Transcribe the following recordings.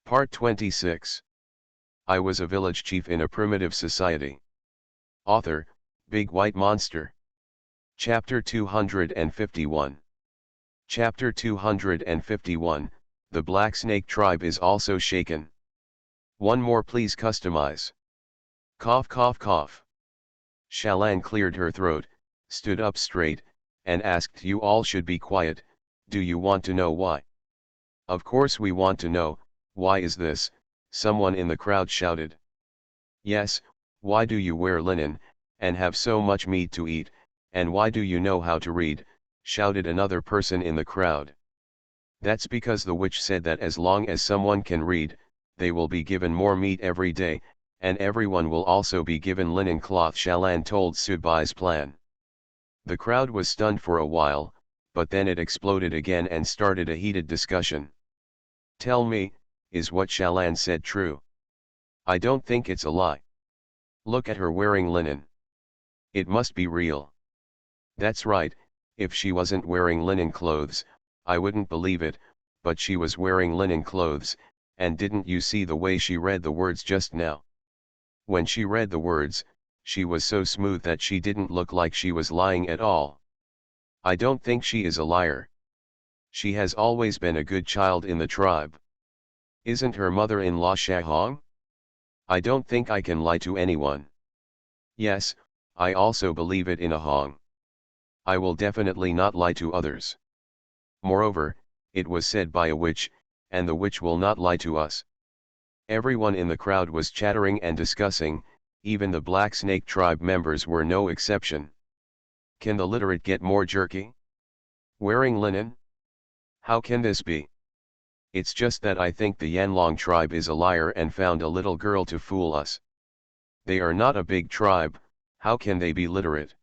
Part 26. I was a village chief in a primitive society. Author, Big White Monster. Chapter 251. Chapter 251, The Black Snake Tribe is also shaken. One more please customize. Cough cough cough. Shalan cleared her throat, stood up straight, and asked, "You all should be quiet, do you want to know why?" "Of course we want to know, why is this?" someone in the crowd shouted. "Yes, why do you wear linen, and have so much meat to eat, and why do you know how to read?" shouted another person in the crowd. "That's because the witch said that as long as someone can read, they will be given more meat every day, and everyone will also be given linen cloth," Shalan told Subai's plan. The crowd was stunned for a while, but then it exploded again and started a heated discussion. "Tell me, is what Shalan said true? I don't think it's a lie. Look at her wearing linen. It must be real." "That's right, if she wasn't wearing linen clothes, I wouldn't believe it, but she was wearing linen clothes, and didn't you see the way she read the words just now? When she read the words, she was so smooth that she didn't look like she was lying at all. I don't think she is a liar. She has always been a good child in the tribe. Isn't her mother-in-law Shahong? I don't think I can lie to anyone. Yes, I also believe it in a Hong. I will definitely not lie to others. Moreover, it was said by a witch, and the witch will not lie to us." Everyone in the crowd was chattering and discussing, even the Black Snake tribe members were no exception. "Can the literate get more jerky? Wearing linen? How can this be? It's just that I think the Yanlong tribe is a liar and found a little girl to fool us. They are not a big tribe, how can they be literate?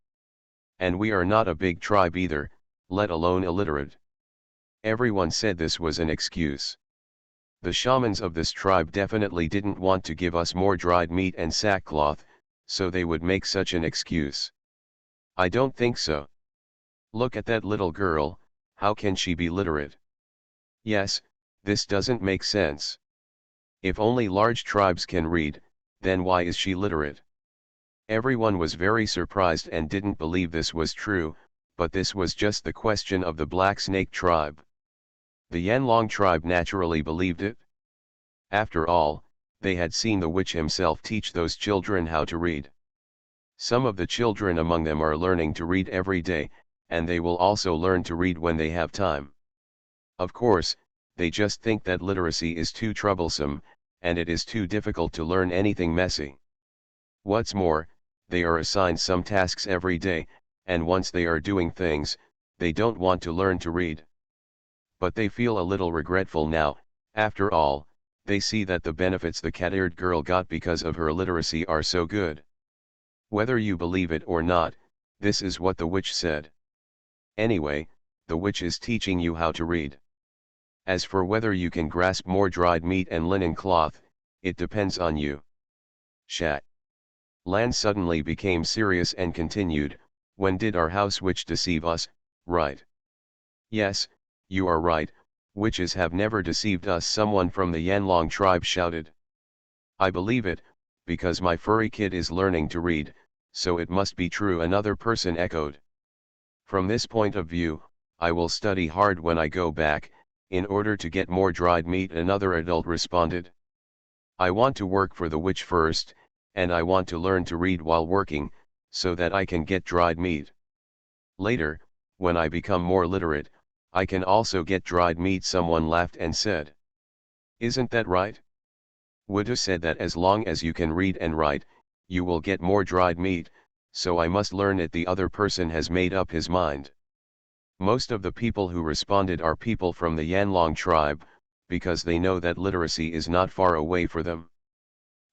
And we are not a big tribe either, let alone illiterate." Everyone said this was an excuse. The shamans of this tribe definitely didn't want to give us more dried meat and sackcloth, so they would make such an excuse. "I don't think so. Look at that little girl, how can she be literate? Yes, this doesn't make sense. If only large tribes can read, then why is she literate?" Everyone was very surprised and didn't believe this was true, but this was just the question of the Black Snake tribe. The Yanlong tribe naturally believed it. After all, they had seen the witch himself teach those children how to read. Some of the children among them are learning to read every day, and they will also learn to read when they have time. Of course, they just think that literacy is too troublesome, and it is too difficult to learn anything messy. What's more, they are assigned some tasks every day, and once they are doing things, they don't want to learn to read. But they feel a little regretful now. After all, they see that the benefits the cat-eared girl got because of her literacy are so good. Whether you believe it or not, this is what the witch said. Anyway, the witch is teaching you how to read. As for whether you can grasp more dried meat and linen cloth, it depends on you. Shat. Lan suddenly became serious and continued, "When did our house witch deceive us, right?" "Yes, you are right, witches have never deceived us," someone from the Yanlong tribe shouted. "I believe it, because my furry kid is learning to read, so it must be true," another person echoed. "From this point of view, I will study hard when I go back, in order to get more dried meat," another adult responded. "I want to work for the witch first, and I want to learn to read while working, so that I can get dried meat. Later, when I become more literate, I can also get dried meat," someone laughed and said. "Isn't that right? Wudu said that as long as you can read and write, you will get more dried meat, so I must learn it," the other person has made up his mind. Most of the people who responded are people from the Yanlong tribe, because they know that literacy is not far away for them.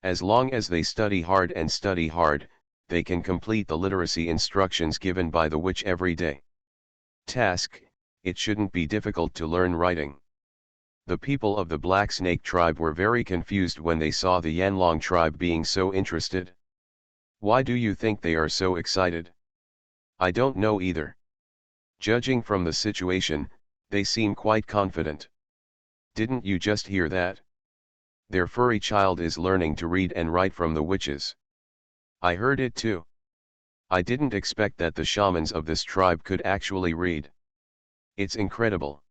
As long as they study hard, they can complete the literacy instructions given by the witch every day. Task: it shouldn't be difficult to learn writing. The people of the Black Snake tribe were very confused when they saw the Yanlong tribe being so interested. Why do you think they are so excited? I don't know either. Judging from the situation, they seem quite confident. Didn't you just hear that? Their furry child is learning to read and write from the witches. I heard it too. I didn't expect that the shamans of this tribe could actually read. It's incredible.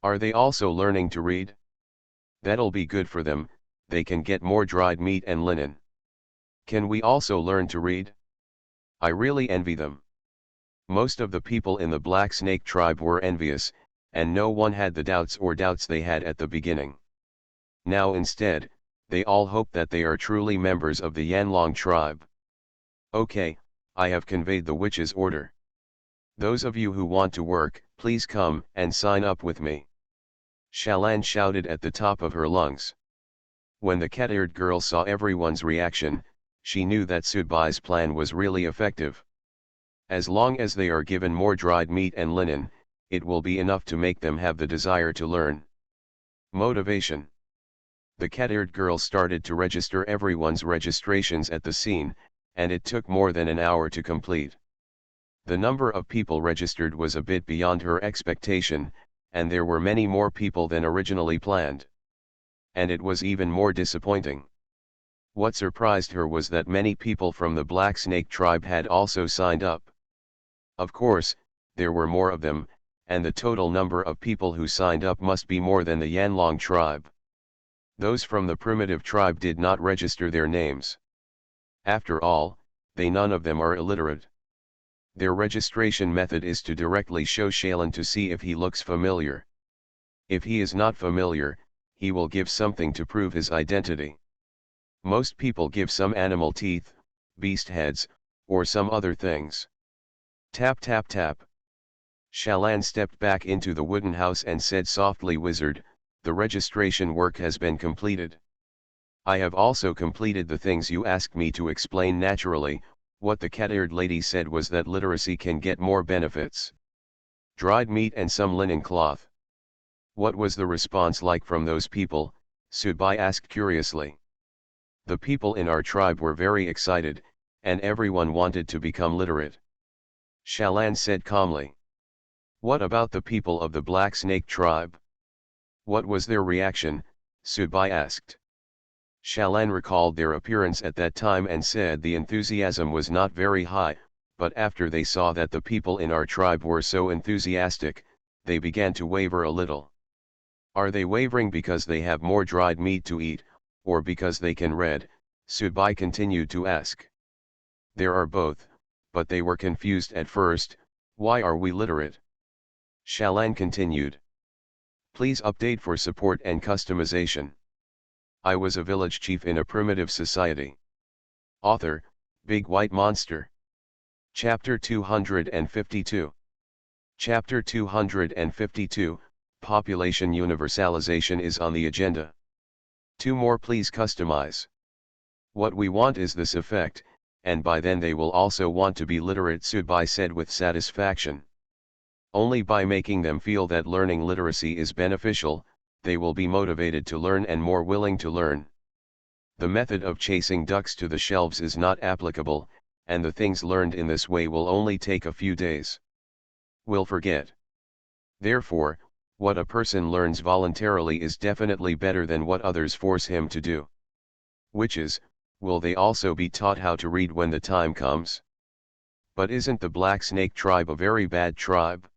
Are they also learning to read? That'll be good for them, they can get more dried meat and linen. Can we also learn to read? I really envy them. Most of the people in the Black Snake tribe were envious, and no one had the doubts they had at the beginning. Now instead, they all hope that they are truly members of the Yanlong tribe. Okay, I have conveyed the witch's order. Those of you who want to work, please come and sign up with me. Shalan shouted at the top of her lungs. When the cat-eared girl saw everyone's reaction, she knew that Sudbai's plan was really effective. As long as they are given more dried meat and linen, it will be enough to make them have the desire to learn. Motivation. The cat-eared girl started to register everyone's registrations at the scene, and it took more than an hour to complete. The number of people registered was a bit beyond her expectation, and there were many more people than originally planned. And it was even more disappointing. What surprised her was that many people from the Black Snake tribe had also signed up. Of course, there were more of them, and the total number of people who signed up must be more than the Yanlong tribe. Those from the primitive tribe did not register their names. After all, they none of them are illiterate. Their registration method is to directly show Shalan to see if he looks familiar. If he is not familiar, he will give something to prove his identity. Most people give some animal teeth, beast heads, or some other things. Tap tap tap. Shalan stepped back into the wooden house and said softly, "Wizard, the registration work has been completed. I have also completed the things you asked me to explain naturally." What the cat-eared lady said was that literacy can get more benefits. Dried meat and some linen cloth. What was the response like from those people? Sudbai asked curiously. The people in our tribe were very excited, and everyone wanted to become literate. Shalan said calmly. What about the people of the Black Snake tribe? What was their reaction? Sudbai asked. Shalan recalled their appearance at that time and said the enthusiasm was not very high, but after they saw that the people in our tribe were so enthusiastic, they began to waver a little. Are they wavering because they have more dried meat to eat, or because they can read? Sudbai continued to ask. There are both, but they were confused at first. Why are we literate? Shalan continued. Please update for support and customization. I was a village chief in a primitive society. Author, Big White Monster. Chapter 252. Chapter 252, Population Universalization is on the agenda. 2 more, please customize. What we want is this effect, and by then they will also want to be literate, Sudbai said with satisfaction. Only by making them feel that learning literacy is beneficial, they will be motivated to learn and more willing to learn. The method of chasing ducks to the shelves is not applicable, and the things learned in this way will only take a few days. We'll forget. Therefore, what a person learns voluntarily is definitely better than what others force him to do. Witches, will they also be taught how to read when the time comes? But isn't the Black Snake tribe a very bad tribe?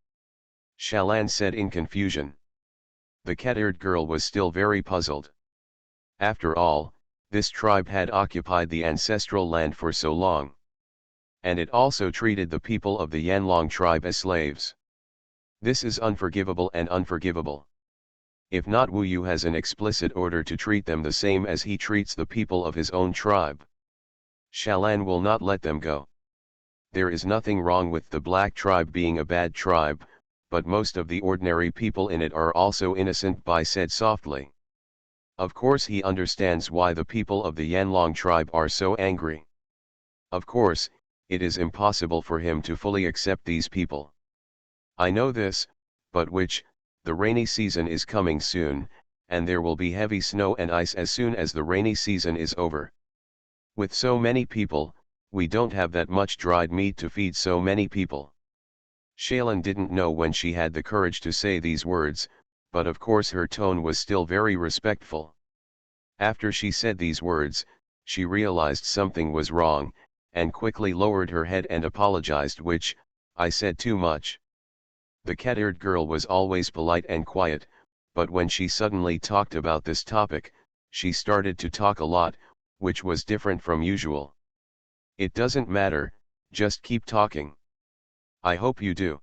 Shalan said in confusion. The cat-eared girl was still very puzzled. After all, this tribe had occupied the ancestral land for so long. And it also treated the people of the Yanlong tribe as slaves. This is unforgivable and unforgivable. If not, Wu Yu has an explicit order to treat them the same as he treats the people of his own tribe. Shalan will not let them go. There is nothing wrong with the black tribe being a bad tribe, but most of the ordinary people in it are also innocent, Bai said softly. Of course he understands why the people of the Yanlong tribe are so angry. Of course, it is impossible for him to fully accept these people. I know this, but the rainy season is coming soon, and there will be heavy snow and ice as soon as the rainy season is over. With so many people, we don't have that much dried meat to feed so many people. Shalan didn't know when she had the courage to say these words, but of course her tone was still very respectful. After she said these words, she realized something was wrong, and quickly lowered her head and apologized, which, I said too much. The cat-eared girl was always polite and quiet, but when she suddenly talked about this topic, she started to talk a lot, which was different from usual. It doesn't matter, just keep talking. I hope you do.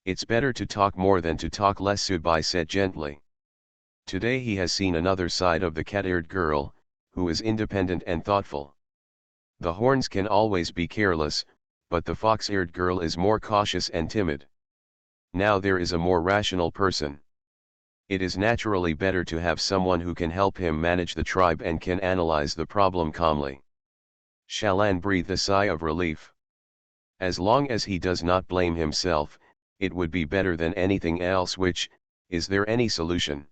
It's better to talk more than to talk less, Subai said gently. Today he has seen another side of the cat-eared girl, who is independent and thoughtful. The horns can always be careless, but the fox-eared girl is more cautious and timid. Now there is a more rational person. It is naturally better to have someone who can help him manage the tribe and can analyze the problem calmly. Shalan breathed a sigh of relief. As long as he does not blame himself, it would be better than anything else. Which, is there any solution?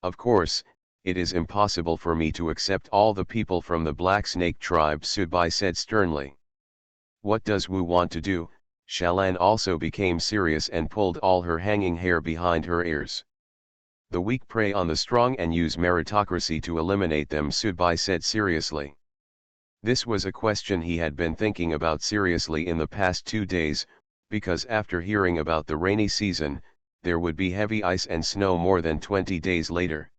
Of course, it is impossible for me to accept all the people from the Black Snake tribe, Subai said sternly. What does Wu want to do? Shalan also became serious and pulled all her hanging hair behind her ears. The weak prey on the strong and use meritocracy to eliminate them, Subai said seriously. This was a question he had been thinking about seriously in the past 2 days, because after hearing about the rainy season, there would be heavy ice and snow more than 20 days later.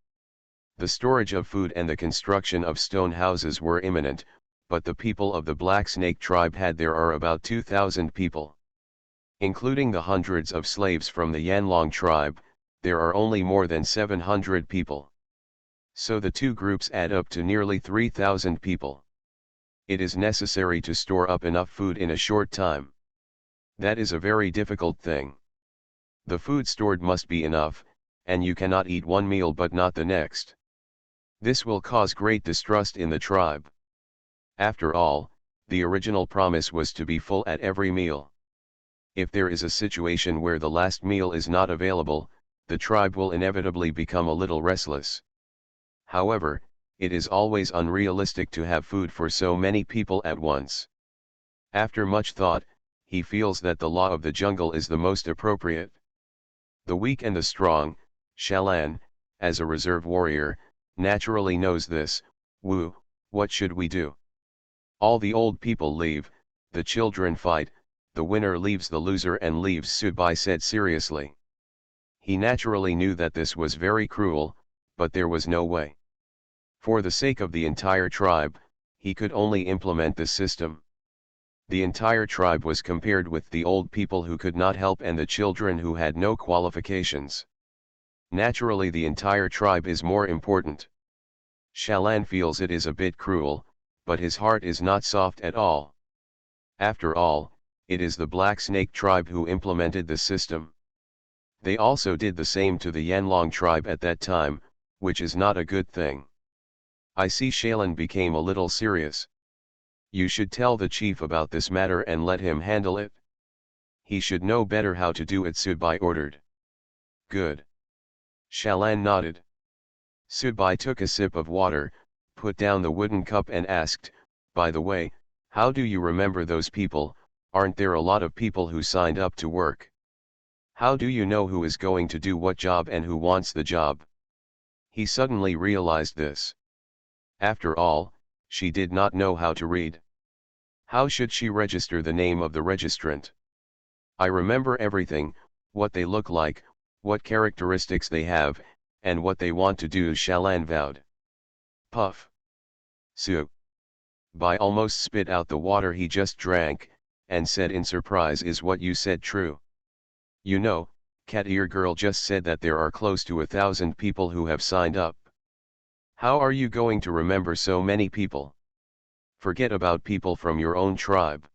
The storage of food and the construction of stone houses were imminent, but the people of the Black Snake tribe there are about 2,000 people. Including the hundreds of slaves from the Yanlong tribe, there are only more than 700 people. So the two groups add up to nearly 3,000 people. It is necessary to store up enough food in a short time. That is a very difficult thing. The food stored must be enough, and you cannot eat one meal but not the next. This will cause great distrust in the tribe. After all, the original promise was to be full at every meal. If there is a situation where the last meal is not available, the tribe will inevitably become a little restless. However, it is always unrealistic to have food for so many people at once. After much thought, he feels that the law of the jungle is the most appropriate. The weak and the strong, Shalan, as a reserve warrior, naturally knows this. Wu, what should we do? All the old people leave, the children fight, the winner leaves the loser and leaves, Subai said seriously. He naturally knew that this was very cruel, but there was no way. For the sake of the entire tribe, he could only implement this system. The entire tribe was compared with the old people who could not help and the children who had no qualifications. Naturally the entire tribe is more important. Shalan feels it is a bit cruel, but his heart is not soft at all. After all, it is the Black Snake tribe who implemented the system. They also did the same to the Yanlong tribe at that time, which is not a good thing. I see Shalan became a little serious. You should tell the chief about this matter and let him handle it. He should know better how to do it, Subai ordered. Good. Shalan nodded. Subai took a sip of water, put down the wooden cup and asked, by the way, how do you remember those people? Aren't there a lot of people who signed up to work? How do you know who is going to do what job and who wants the job? He suddenly realized this. After all, she did not know how to read. How should she register the name of the registrant? I remember everything, what they look like, what characteristics they have, and what they want to do, Shalan vowed. Puff. Bai almost spit out the water he just drank, and said in surprise, is what you said true? You know, Cat Ear Girl just said that there are close to 1,000 people who have signed up. How are you going to remember so many people? Forget about people from your own tribe.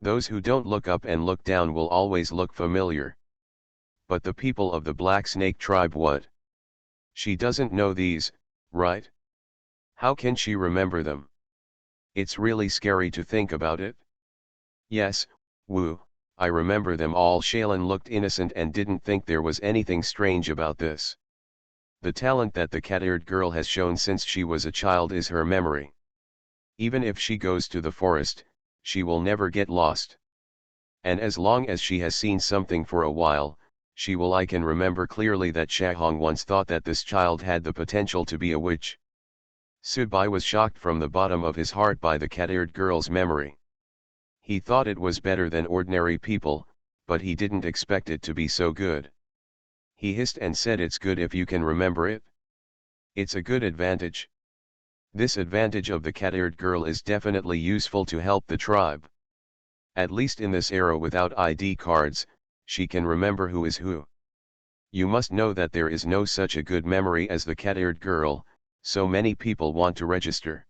Those who don't look up and look down will always look familiar. But the people of the Black Snake tribe, what? She doesn't know these, right? How can she remember them? It's really scary to think about it. Yes, Wu, I remember them all. Shalan looked innocent and didn't think there was anything strange about this. The talent that the cat-eared girl has shown since she was a child is her memory. Even if she goes to the forest, she will never get lost. And as long as she has seen something for a while, I can remember clearly that Shahong once thought that this child had the potential to be a witch. Subai was shocked from the bottom of his heart by the cat-eared girl's memory. He thought it was better than ordinary people, but he didn't expect it to be so good. He hissed and said, "It's good if you can remember it. It's a good advantage. This advantage of the cat-eared girl is definitely useful to help the tribe. At least in this era without ID cards, she can remember who is who. You must know that there is no such a good memory as the cat-eared girl, so many people want to register.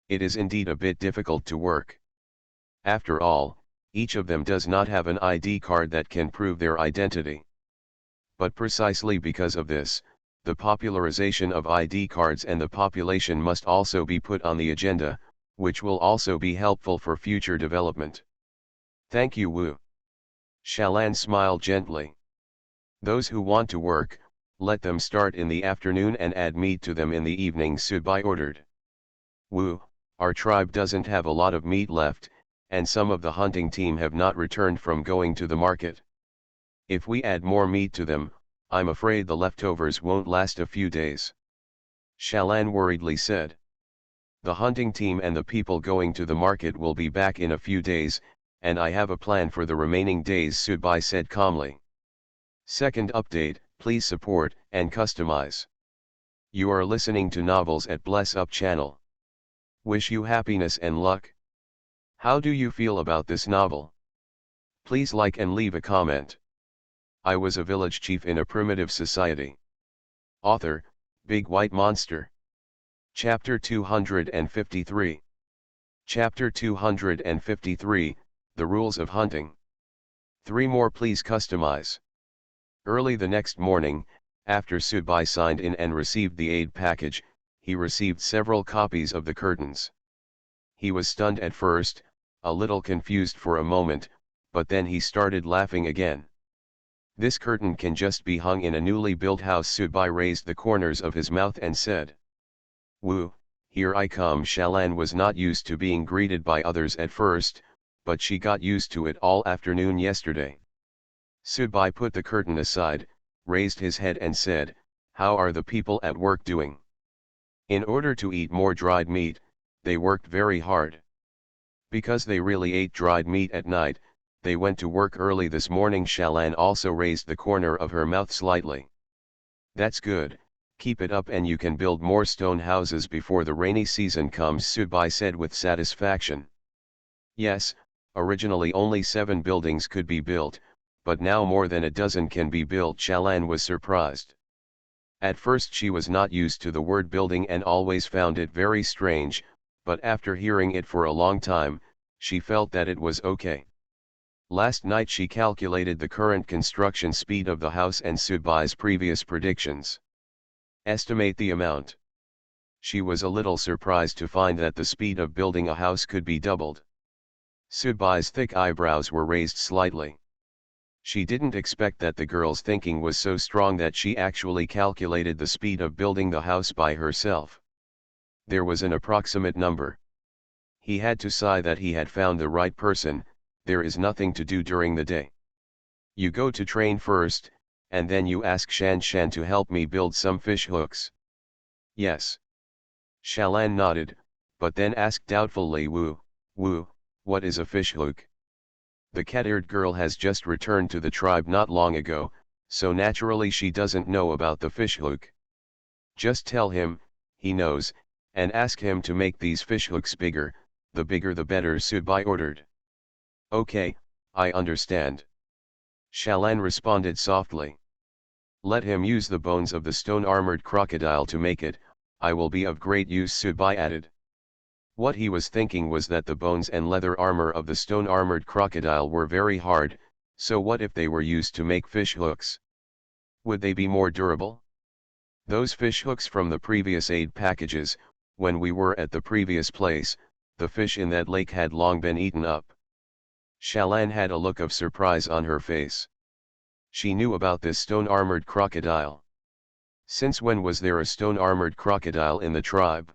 It is indeed a bit difficult to work. After all, each of them does not have an ID card that can prove their identity. But precisely because of this, the popularization of ID cards and the population must also be put on the agenda, which will also be helpful for future development." "Thank you, Wu." Shalan smiled gently. "Those who want to work, let them start in the afternoon and add meat to them in the evening," Subai ordered. "Wu, our tribe doesn't have a lot of meat left, and some of the hunting team have not returned from going to the market. If we add more meat to them, I'm afraid the leftovers won't last a few days." Shalan worriedly said. "The hunting team and the people going to the market will be back in a few days, and I have a plan for the remaining days," Subai said calmly. Second update, please support and customize. You are listening to novels at Bless Up channel. Wish you happiness and luck. How do you feel about this novel? Please like and leave a comment. I was a village chief in a primitive society. Author, Big White Monster. Chapter 253. Chapter 253, The Rules of Hunting. 3 more, please customize. Early the next morning, after Subai signed in and received the aid package, he received several copies of the curtains. He was stunned at first, a little confused for a moment, but then he started laughing again. "This curtain can just be hung in a newly built house." Subai raised the corners of his mouth and said. "Wu, here I come." Shalan was not used to being greeted by others at first, but she got used to it all afternoon yesterday. Subai put the curtain aside, raised his head and said, "How are the people at work doing?" In order to eat more dried meat, they worked very hard. Because they really ate dried meat at night, they went to work early this morning. Shalan also raised the corner of her mouth slightly. "That's good, keep it up and you can build more stone houses before the rainy season comes," Subai said with satisfaction. Yes, originally only 7 buildings could be built, but now more than a dozen can be built. Shalan was surprised. At first she was not used to the word building and always found it very strange, but after hearing it for a long time, she felt that it was okay. Last night she calculated the current construction speed of the house and Subai's previous predictions. Estimate the amount. She was a little surprised to find that the speed of building a house could be doubled. Subai's thick eyebrows were raised slightly. She didn't expect that the girl's thinking was so strong that she actually calculated the speed of building the house by herself. There was an approximate number. He had to sigh that he had found the right person. There is nothing to do during the day. You go to train first, and then you ask Shan to help me build some fish hooks. Yes. Shalan nodded, but then asked doubtfully, Wu, what is a fish hook? The cat-eared girl has just returned to the tribe not long ago, so naturally she doesn't know about the fish hook. Just tell him, he knows, and ask him to make these fish hooks bigger, the bigger the better, Subai ordered. Okay, I understand. Shalan responded softly. Let him use the bones of the stone-armored crocodile to make it, I will be of great use, Subai added. What he was thinking was that the bones and leather armor of the stone-armored crocodile were very hard, so what if they were used to make fish hooks? Would they be more durable? Those fish hooks from the previous aid packages, when we were at the previous place, the fish in that lake had long been eaten up. Shalan had a look of surprise on her face. She knew about this stone-armored crocodile. Since when was there a stone-armored crocodile in the tribe?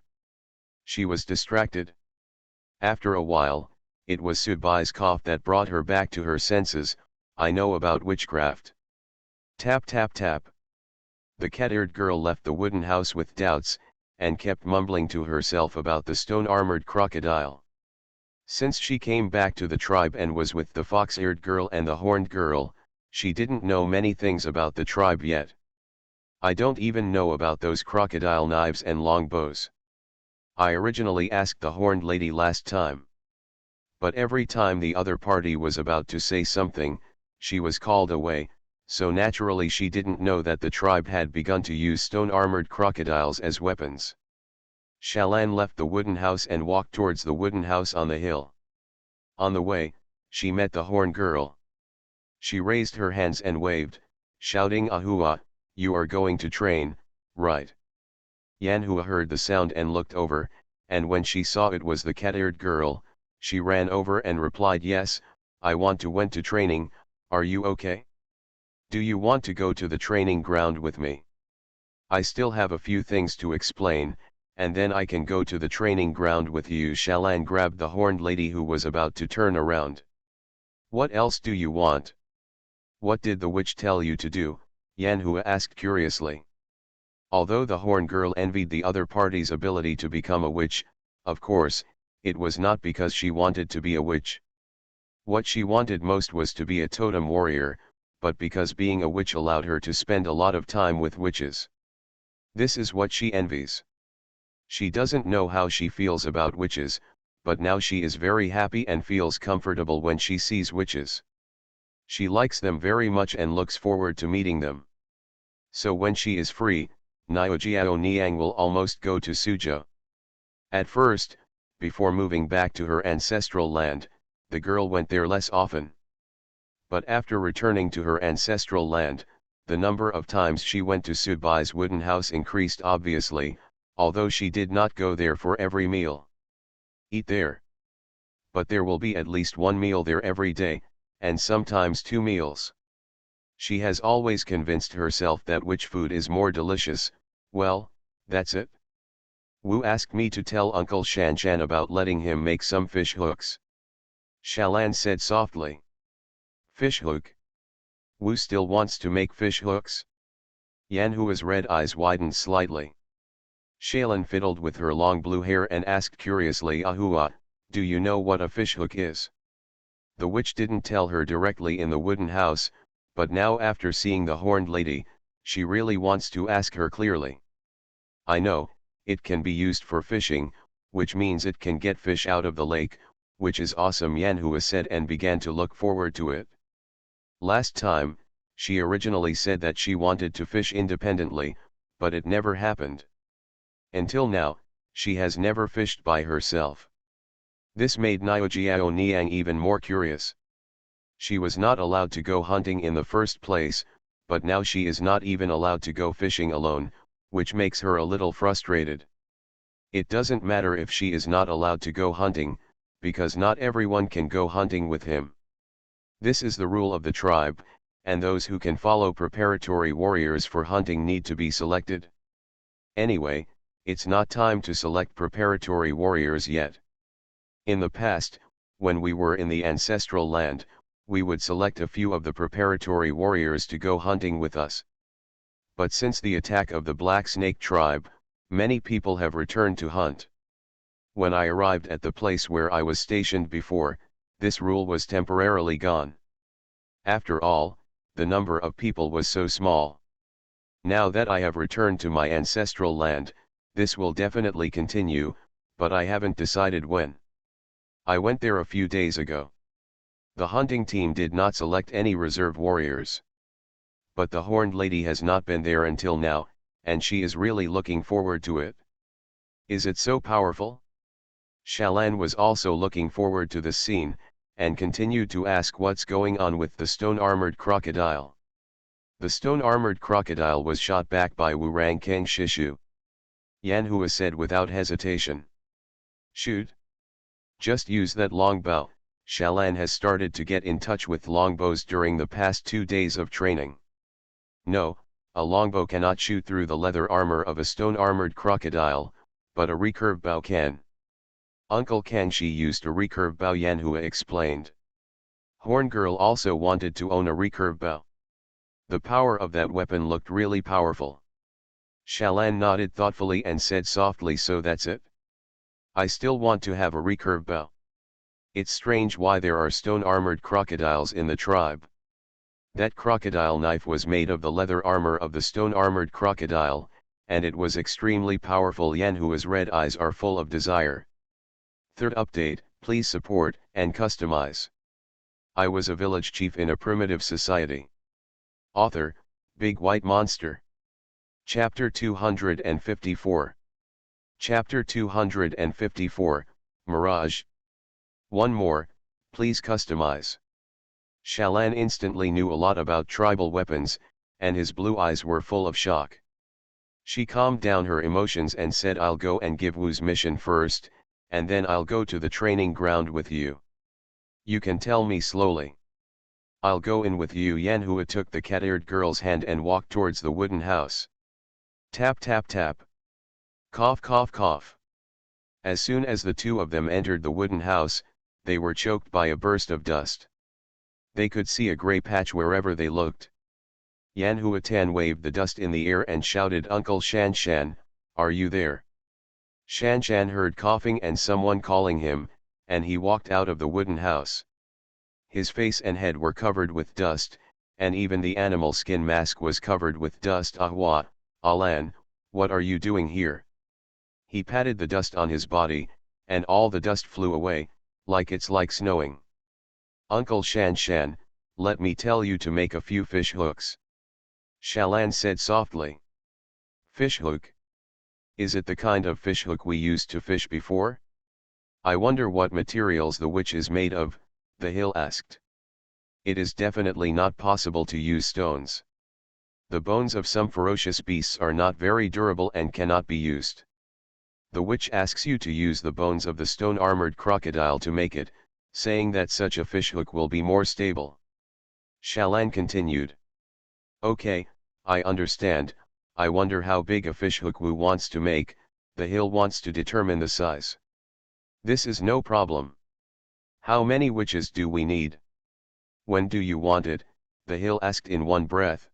She was distracted. After a while, it was Subai's cough that brought her back to her senses. I know about witchcraft. Tap tap tap. The cat-eared girl left the wooden house with doubts, and kept mumbling to herself about the stone-armored crocodile. Since she came back to the tribe and was with the fox-eared girl and the horned girl, she didn't know many things about the tribe yet. I don't even know about those crocodile knives and long bows. I originally asked the horned lady last time. But every time the other party was about to say something, she was called away, so naturally she didn't know that the tribe had begun to use stone-armored crocodiles as weapons. Shalan left the wooden house and walked towards the wooden house on the hill. On the way, she met the horned girl. She raised her hands and waved, shouting, "Ahua, you are going to train, right?" Yanhua heard the sound and looked over, and when she saw it was the cat-eared girl, she ran over and replied, "Yes, I went to training, are you okay? Do you want to go to the training ground with me? I still have a few things to explain, and then I can go to the training ground with you." Shalan grabbed the horned lady who was about to turn around. "What else do you want? What did the witch tell you to do?" Yanhua asked curiously. Although the horned girl envied the other party's ability to become a witch, of course, it was not because she wanted to be a witch. What she wanted most was to be a totem warrior, but because being a witch allowed her to spend a lot of time with witches. This is what she envies. She doesn't know how she feels about witches, but now she is very happy and feels comfortable when she sees witches. She likes them very much and looks forward to meeting them. So when she is free, Nyojiao Niang will almost go to Suzhou. At first, before moving back to her ancestral land, the girl went there less often. But after returning to her ancestral land, the number of times she went to Sudbai's wooden house increased obviously, although she did not go there for every meal. Eat there. But there will be at least one meal there every day, and sometimes 2 meals. She has always convinced herself that which food is more delicious. Well, that's it. Wu asked me to tell Uncle Shanshan about letting him make some fish hooks. Shalan said softly. Fish hook? Wu still wants to make fish hooks? Yanhua's red eyes widened slightly. Shalan fiddled with her long blue hair and asked curiously, "Ahua, do you know what a fish hook is?" The witch didn't tell her directly in the wooden house, but now after seeing the horned lady, she really wants to ask her clearly. "I know, it can be used for fishing, which means it can get fish out of the lake, which is awesome," Yanhua said and began to look forward to it. Last time, she originally said that she wanted to fish independently, but it never happened. Until now, she has never fished by herself. This made Nyojiao Niang even more curious. She was not allowed to go hunting in the first place, but now she is not even allowed to go fishing alone, which makes her a little frustrated. It doesn't matter if she is not allowed to go hunting, because not everyone can go hunting with him. This is the rule of the tribe, and those who can follow preparatory warriors for hunting need to be selected. Anyway, it's not time to select preparatory warriors yet. In the past, when we were in the ancestral land, we would select a few of the preparatory warriors to go hunting with us. But since the attack of the Black Snake tribe, many people have returned to hunt. When I arrived at the place where I was stationed before, this rule was temporarily gone. After all, the number of people was so small. Now that I have returned to my ancestral land, this will definitely continue, but I haven't decided when. I went there a few days ago. The hunting team did not select any reserve warriors. But the horned lady has not been there until now, and she is really looking forward to it. Is it so powerful? Shalan was also looking forward to this scene, and continued to ask what's going on with the stone-armored crocodile. The stone-armored crocodile was shot back by Wurang Kang Shishu. Yanhua said without hesitation. Shoot. Just use that longbow. Shalan has started to get in touch with longbows during the past 2 days of training. No, a longbow cannot shoot through the leather armor of a stone-armored crocodile, but a recurve bow can. Uncle Kangxi used a recurve bow, Yanhua explained. Horn Girl also wanted to own a recurve bow. The power of that weapon looked really powerful. Shalan nodded thoughtfully and said softly, so that's it? I still want to have a recurve bow. It's strange why there are stone-armored crocodiles in the tribe. That crocodile knife was made of the leather armor of the stone-armored crocodile, and it was extremely powerful. Yanhua's red eyes are full of desire. Third update, please support and customize. I was a village chief in a primitive society. Author, Big White Monster. Chapter 254. Chapter 254, Mirage. One more, please customize. Shalan instantly knew a lot about tribal weapons, and his blue eyes were full of shock. She calmed down her emotions and said, I'll go and give Wu's mission first, and then I'll go to the training ground with you. You can tell me slowly. I'll go in with you. Yanhua took the cat-eared girl's hand and walked towards the wooden house. Tap tap tap. Cough cough cough. As soon as the two of them entered the wooden house, they were choked by a burst of dust. They could see a grey patch wherever they looked. Yanhua Tan waved the dust in the air and shouted, Uncle Shan Shan, are you there? Shan Shan heard coughing and someone calling him, and he walked out of the wooden house. His face and head were covered with dust, and even the animal skin mask was covered with dust. Ahwa, Alan, what are you doing here? He patted the dust on his body, and all the dust flew away, like it's like snowing. Uncle Shan Shan, let me tell you to make a few fish hooks. Shalan said softly. Fish hook? Is it the kind of fish hook we used to fish before? I wonder what materials the witch is made of, the hill asked. It is definitely not possible to use stones. The bones of some ferocious beasts are not very durable and cannot be used. The witch asks you to use the bones of the stone-armored crocodile to make it, saying that such a fishhook will be more stable. Shalan continued. Okay, I understand. I wonder how big a fishhook Wu wants to make. The hill wants to determine the size. This is no problem. How many witches do we need? When do you want it? The hill asked in one breath.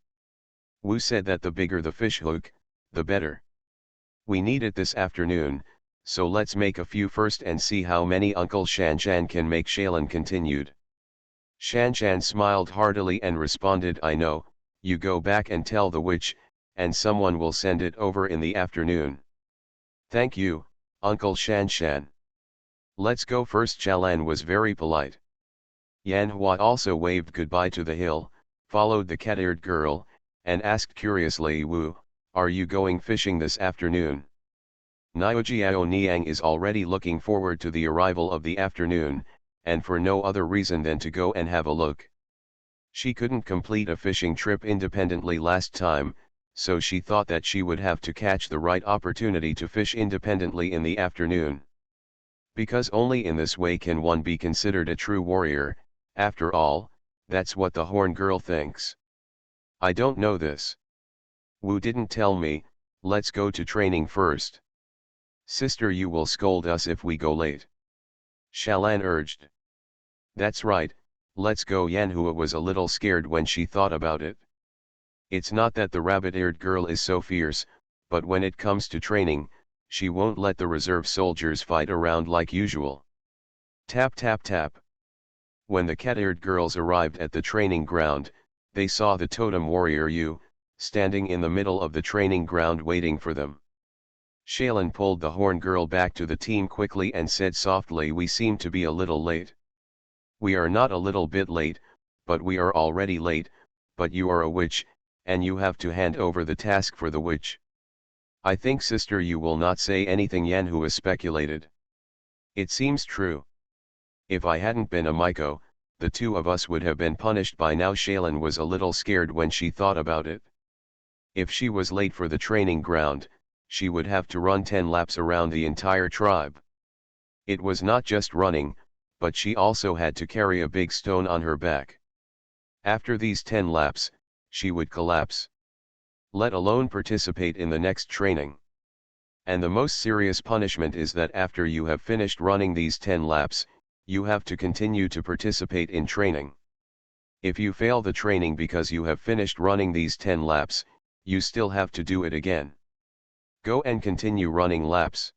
Wu said that the bigger the fishhook, the better. We need it this afternoon, so let's make a few first and see how many Uncle Shan Shan can make. Shalan continued. Shan Shan smiled heartily and responded, I know, you go back and tell the witch, and someone will send it over in the afternoon. Thank you, Uncle Shan Shan. Let's go first. Shalan was very polite. Yanhua also waved goodbye to the hill, followed the cat-eared girl, and asked curiously, Wu, are you going fishing this afternoon? Niojiao Niang is already looking forward to the arrival of the afternoon, and for no other reason than to go and have a look. She couldn't complete a fishing trip independently last time, so she thought that she would have to catch the right opportunity to fish independently in the afternoon. Because only in this way can one be considered a true warrior, after all, that's what the horn girl thinks. I don't know this. Wu didn't tell me, let's go to training first. Sister, you will scold us if we go late. Shalan urged. That's right, let's go. Yanhua was a little scared when she thought about it. It's not that the rabbit-eared girl is so fierce, but when it comes to training, she won't let the reserve soldiers fight around like usual. Tap tap tap. When the cat-eared girls arrived at the training ground, they saw the totem warrior Yu, standing in the middle of the training ground waiting for them. Shalan pulled the horn girl back to the team quickly and said softly, we seem to be a little late. We are not a little bit late, but we are already late, but you are a witch, and you have to hand over the task for the witch. I think sister you will not say anything, Yanhua speculated. It seems true. If I hadn't been a Maiko, the two of us would have been punished by now. Shalan was a little scared when she thought about it. If she was late for the training ground, she would have to run 10 laps around the entire tribe. It was not just running, but she also had to carry a big stone on her back. After these 10 laps, she would collapse. Let alone participate in the next training. And the most serious punishment is that after you have finished running these 10 laps, you have to continue to participate in training. If you fail the training because you have finished running these 10 laps, you still have to do it again. Go and continue running laps.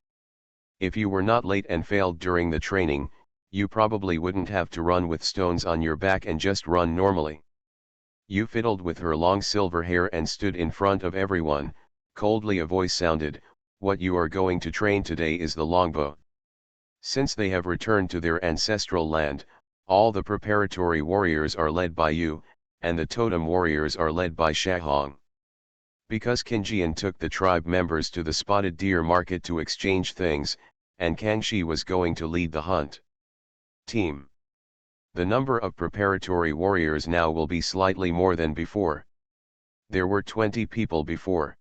If you were not late and failed during the training, you probably wouldn't have to run with stones on your back and just run normally. You fiddled with her long silver hair and stood in front of everyone. Coldly a voice sounded, "What you are going to train today is the longbow." Since they have returned to their ancestral land, all the preparatory warriors are led by you, and the totem warriors are led by Shahong. Because Qingjian took the tribe members to the spotted deer market to exchange things, and Kangxi was going to lead the hunt. Team. The number of preparatory warriors now will be slightly more than before. There were 20 people before.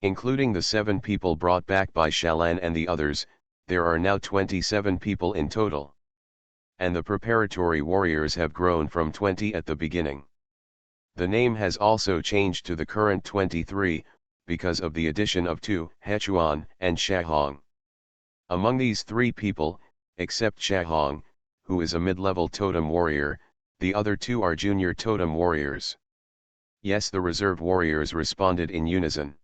Including the 7 people brought back by Shalan and the others, there are now 27 people in total. And the preparatory warriors have grown from 20 at the beginning. The name has also changed to the current 23, because of the addition of 2, Hechuan and Shahong. Among these 3 people, except Shahong, who is a mid-level totem warrior, the other 2 are junior totem warriors. Yes, the reserve warriors responded in unison.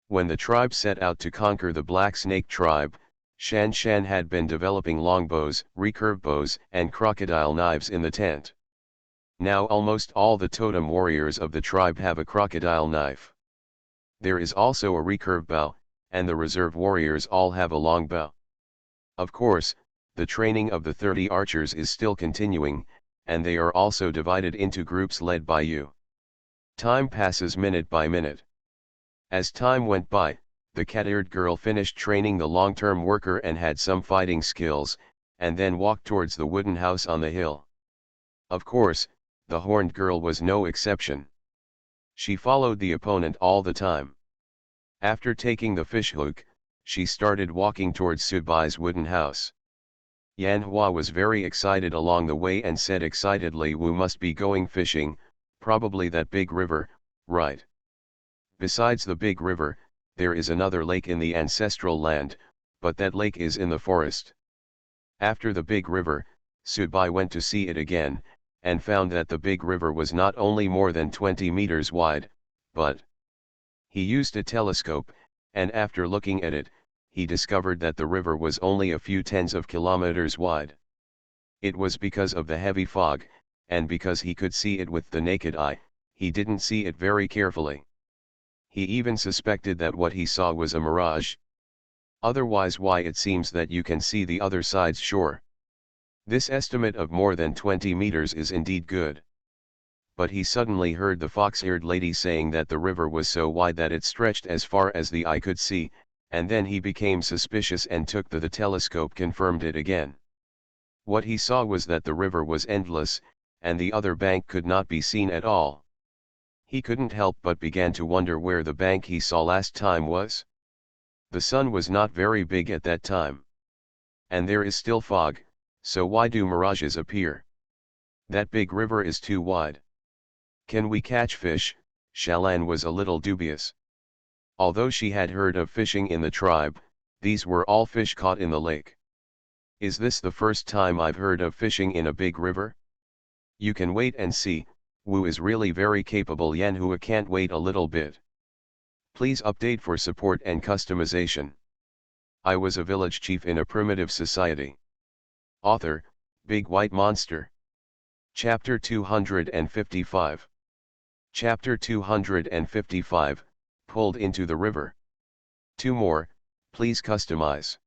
When the tribe set out to conquer the Black Snake tribe, Shan Shan had been developing longbows, recurve bows, and crocodile knives in the tent. Now almost all the totem warriors of the tribe have a crocodile knife. There is also a recurve bow, and the reserve warriors all have a long bow. Of course, the training of the 30 archers is still continuing, and they are also divided into groups led by you. Time passes minute by minute. As time went by, the cat-eared girl finished training the long-term worker and had some fighting skills, and then walked towards the wooden house on the hill. Of course, the horned girl was no exception. She followed the opponent all the time. After taking the fishhook, she started walking towards Subai's wooden house. Yan Hua was very excited along the way and said excitedly, "We must be going fishing, probably that big river, right?" Besides the big river, there is another lake in the ancestral land, but that lake is in the forest. After the big river, Subai went to see it again, and found that the big river was not only more than 20 meters wide, but he used a telescope, and after looking at it, he discovered that the river was only a few tens of kilometers wide. It was because of the heavy fog, and because he could see it with the naked eye, he didn't see it very carefully. He even suspected that what he saw was a mirage. Otherwise, why it seems that you can see the other side's shore. This estimate of more than 20 meters is indeed good. But he suddenly heard the fox-eared lady saying that the river was so wide that it stretched as far as the eye could see, and then he became suspicious and took the telescope confirmed it again. What he saw was that the river was endless, and the other bank could not be seen at all. He couldn't help but began to wonder where the bank he saw last time was. The sun was not very big at that time. And there is still fog, so why do mirages appear? That big river is too wide. Can we catch fish? Shalan was a little dubious. Although she had heard of fishing in the tribe, these were all fish caught in the lake. Is this the first time I've heard of fishing in a big river? You can wait and see. Wu is really very capable. Yanhua can't wait a little bit. Please update for support and customization. I was a village chief in a primitive society. Author, Big White Monster. Chapter 255. Chapter 255, Pulled into the River. 2 more, please customize.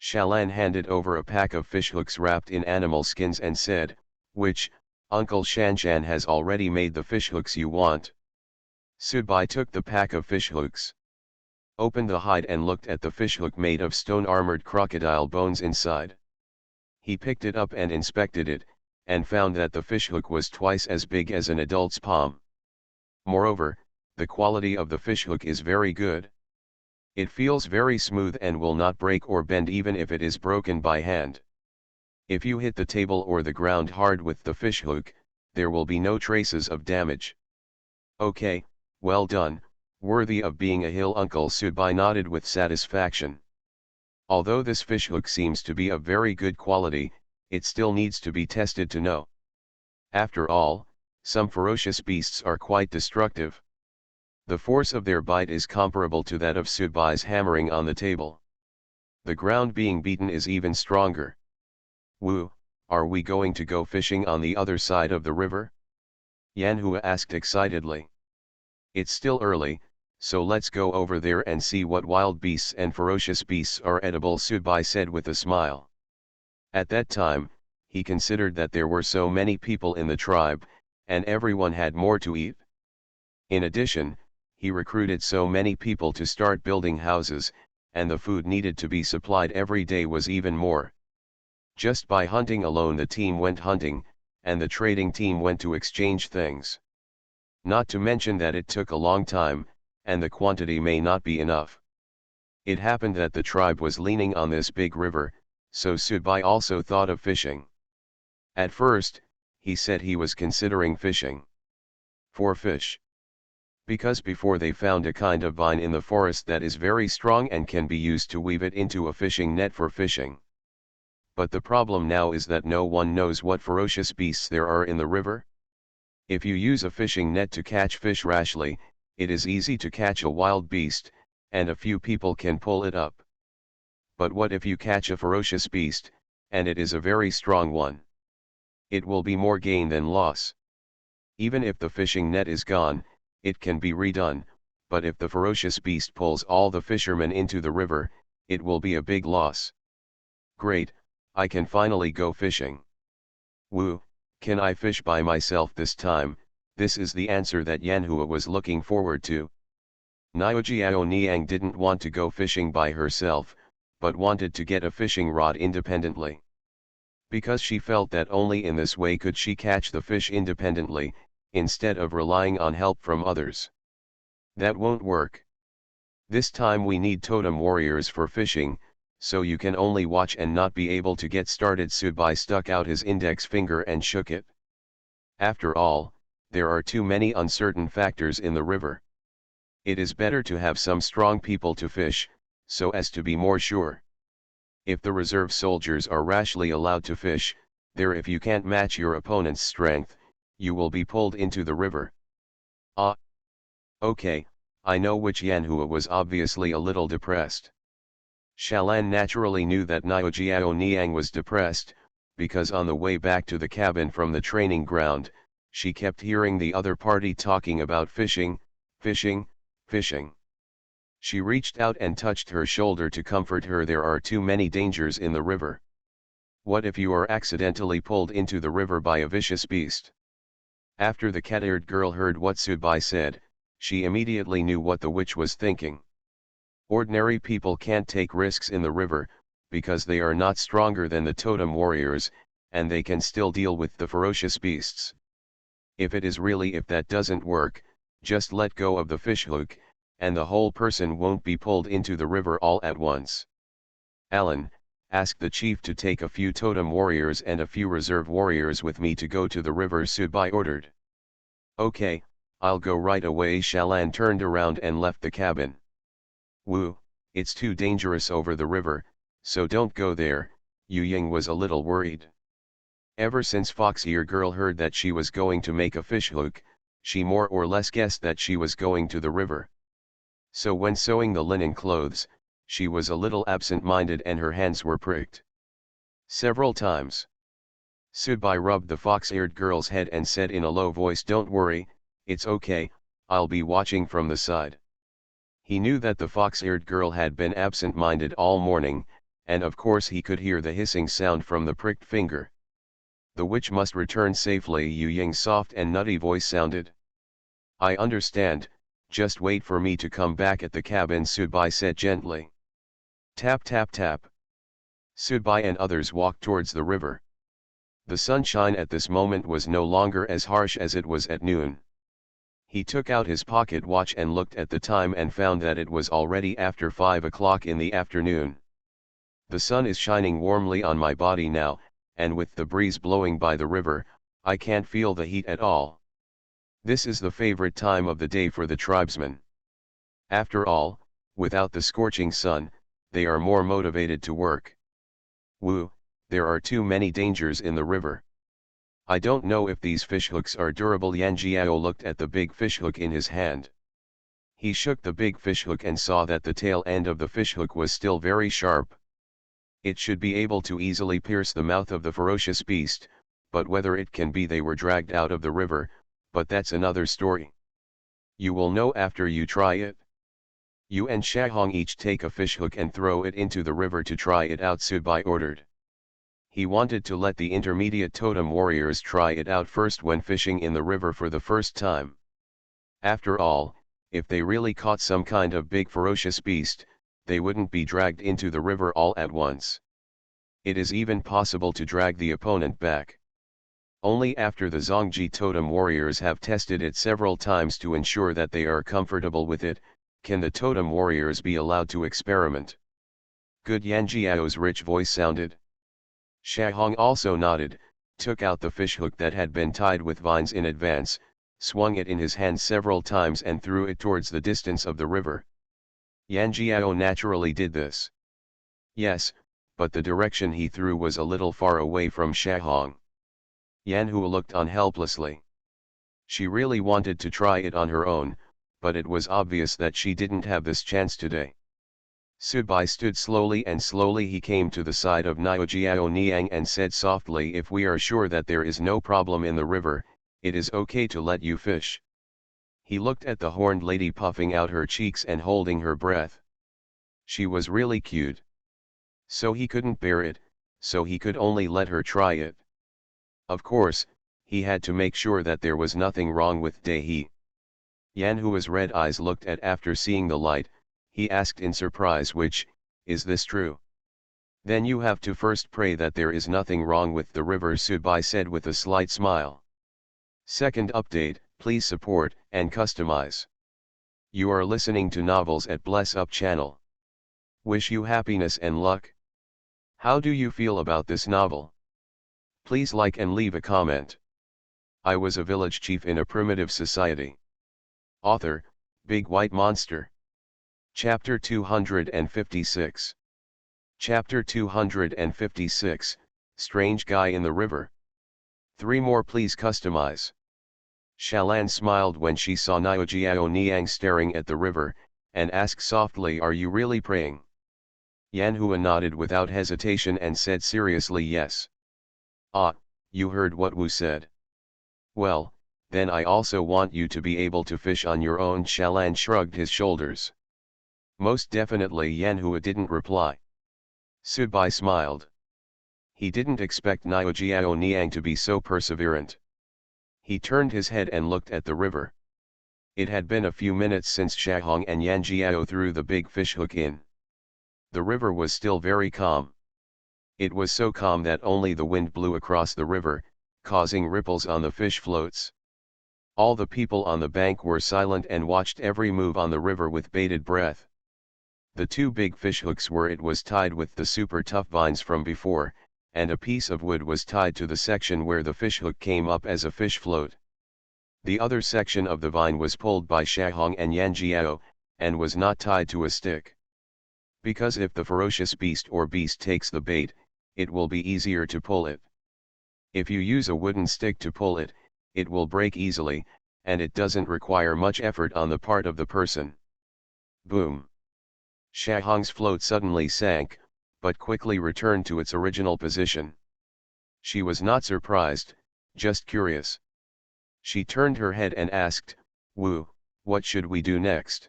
Shalan handed over a pack of fishhooks wrapped in animal skins and said, "Which, Uncle Shanshan has already made the fishhooks you want." Subai took the pack of fishhooks, opened the hide and looked at the fishhook made of stone-armored crocodile bones inside. He picked it up and inspected it, and found that the fishhook was twice as big as an adult's palm. Moreover, the quality of the fishhook is very good. It feels very smooth and will not break or bend even if it is broken by hand. If you hit the table or the ground hard with the fishhook, there will be no traces of damage. Okay, well done, worthy of being a hill. Uncle Subai nodded with satisfaction. Although this fishhook seems to be of very good quality, it still needs to be tested to know. After all, some ferocious beasts are quite destructive. The force of their bite is comparable to that of Sudbai's hammering on the table. The ground being beaten is even stronger. Wu, are we going to go fishing on the other side of the river? Yanhua asked excitedly. It's still early, so let's go over there and see what wild beasts and ferocious beasts are edible, Sudbai said with a smile. At that time, he considered that there were so many people in the tribe, and everyone had more to eat. In addition, he recruited so many people to start building houses, and the food needed to be supplied every day was even more. Just by hunting alone the team went hunting, and the trading team went to exchange things. Not to mention that it took a long time, and the quantity may not be enough. It happened that the tribe was leaning on this big river, so Sudbai also thought of fishing. At first, he said he was considering fishing. For fish. Because before they found a kind of vine in the forest that is very strong and can be used to weave it into a fishing net for fishing. But the problem now is that no one knows what ferocious beasts there are in the river. If you use a fishing net to catch fish rashly, it is easy to catch a wild beast, and a few people can pull it up. But what if you catch a ferocious beast, and it is a very strong one? It will be more gain than loss. Even if the fishing net is gone, it can be redone, but if the ferocious beast pulls all the fishermen into the river, it will be a big loss. Great, I can finally go fishing. Wu, can I fish by myself this time? This is the answer that Yanhua was looking forward to. Niojiao Niang didn't want to go fishing by herself, but wanted to get a fishing rod independently. Because she felt that only in this way could she catch the fish independently, instead of relying on help from others. That won't work. This time we need totem warriors for fishing, so you can only watch and not be able to get started. Sudbai stuck out his index finger and shook it. After all, there are too many uncertain factors in the river. It is better to have some strong people to fish, so as to be more sure. If the reserve soldiers are rashly allowed to fish, there if you can't match your opponent's strength, you will be pulled into the river. Ah. Okay, I know which. Yanhua was obviously a little depressed. Shalan naturally knew that Niojiao Niang was depressed, because on the way back to the cabin from the training ground, she kept hearing the other party talking about fishing, fishing, fishing. She reached out and touched her shoulder to comfort her. There are too many dangers in the river. What if you are accidentally pulled into the river by a vicious beast? After the cat-eared girl heard what Sudbai said, she immediately knew what the witch was thinking. Ordinary people can't take risks in the river, because they are not stronger than the totem warriors, and they can still deal with the ferocious beasts. If that doesn't work, just let go of the fishhook, and the whole person won't be pulled into the river all at once. Alan, ask the chief to take a few totem warriors and a few reserve warriors with me to go to the river, Sudbai ordered. Okay, I'll go right away. Shalan turned around and left the cabin. Wu, it's too dangerous over the river, so don't go there. Yu Ying was a little worried. Ever since Fox-Ear Girl heard that she was going to make a fishhook, she more or less guessed that she was going to the river. So when sewing the linen clothes, she was a little absent-minded and her hands were pricked several times. Sudbai rubbed the fox-eared girl's head and said in a low voice, "Don't worry, it's okay, I'll be watching from the side." He knew that the fox-eared girl had been absent-minded all morning, and of course he could hear the hissing sound from the pricked finger. The witch must return safely, Yu Ying's soft and nutty voice sounded. I understand, just wait for me to come back at the cabin, Sudbai said gently. Tap tap tap. Sudbai and others walked towards the river. The sunshine at this moment was no longer as harsh as it was at noon. He took out his pocket watch and looked at the time and found that it was already after 5 o'clock in the afternoon. The sun is shining warmly on my body now, and with the breeze blowing by the river, I can't feel the heat at all. This is the favorite time of the day for the tribesmen. After all, without the scorching sun, they are more motivated to work. Wu, there are too many dangers in the river. I don't know if these fishhooks are durable. Yan Jiao looked at the big fishhook in his hand. He shook the big fishhook and saw that the tail end of the fishhook was still very sharp. It should be able to easily pierce the mouth of the ferocious beast, but whether it can be, they were dragged out of the river, but that's another story. You will know after you try it. You and Shahong each take a fishhook and throw it into the river to try it out, Subai ordered. He wanted to let the intermediate totem warriors try it out first when fishing in the river for the first time. After all, if they really caught some kind of big ferocious beast, they wouldn't be dragged into the river all at once. It is even possible to drag the opponent back. Only after the Zongji totem warriors have tested it several times to ensure that they are comfortable with it, can the totem warriors be allowed to experiment. Good, Yan Jiao's rich voice sounded. Shahong also nodded, took out the fishhook that had been tied with vines in advance, swung it in his hand several times and threw it towards the distance of the river. Yan Jiao naturally did this. Yes, but the direction he threw was a little far away from Shahong. Yan Hu looked on helplessly. She really wanted to try it on her own, but it was obvious that she didn't have this chance today. Subai stood slowly, and slowly he came to the side of Niao Niang and said softly, if we are sure that there is no problem in the river, it is okay to let you fish. He looked at the horned lady puffing out her cheeks and holding her breath. She was really cute. So he couldn't bear it, so he could only let her try it. Of course, he had to make sure that there was nothing wrong with Dahe. Yan Hua's red eyes looked at after seeing the light. He asked in surprise, is this true? Then you have to first pray that there is nothing wrong with the river, Subai said with a slight smile. Second update, please support and customize. You are listening to novels at Bless Up channel. Wish you happiness and luck. How do you feel about this novel? Please like and leave a comment. I was a village chief in a primitive society. Author, Big White Monster. Chapter 256. Chapter 256, Strange Guy in the River. 3 more please customize. Shalan smiled when she saw Niao Niang staring at the river, and asked softly, are you really praying? Yan Hua nodded without hesitation and said seriously, yes. Ah, you heard what Wu said. Well, then I also want you to be able to fish on your own. Shalan shrugged his shoulders. Most definitely. Yan Hua didn't reply. Subai smiled. He didn't expect Niao Niang to be so perseverant. He turned his head and looked at the river. It had been a few minutes since Shahong and Yan Jiao threw the big fishhook in. The river was still very calm. It was so calm that only the wind blew across the river, causing ripples on the fish floats. All the people on the bank were silent and watched every move on the river with bated breath. The 2 big fishhooks was tied with the super tough vines from before, and a piece of wood was tied to the section where the fishhook came up as a fish float. The other section of the vine was pulled by Shahong and Yan Jiao, and was not tied to a stick. Because if the ferocious beast takes the bait, it will be easier to pull it. If you use a wooden stick to pull it, it will break easily, and it doesn't require much effort on the part of the person. Boom! Shahong's float suddenly sank, but quickly returned to its original position. She was not surprised, just curious. She turned her head and asked, Wu, what should we do next?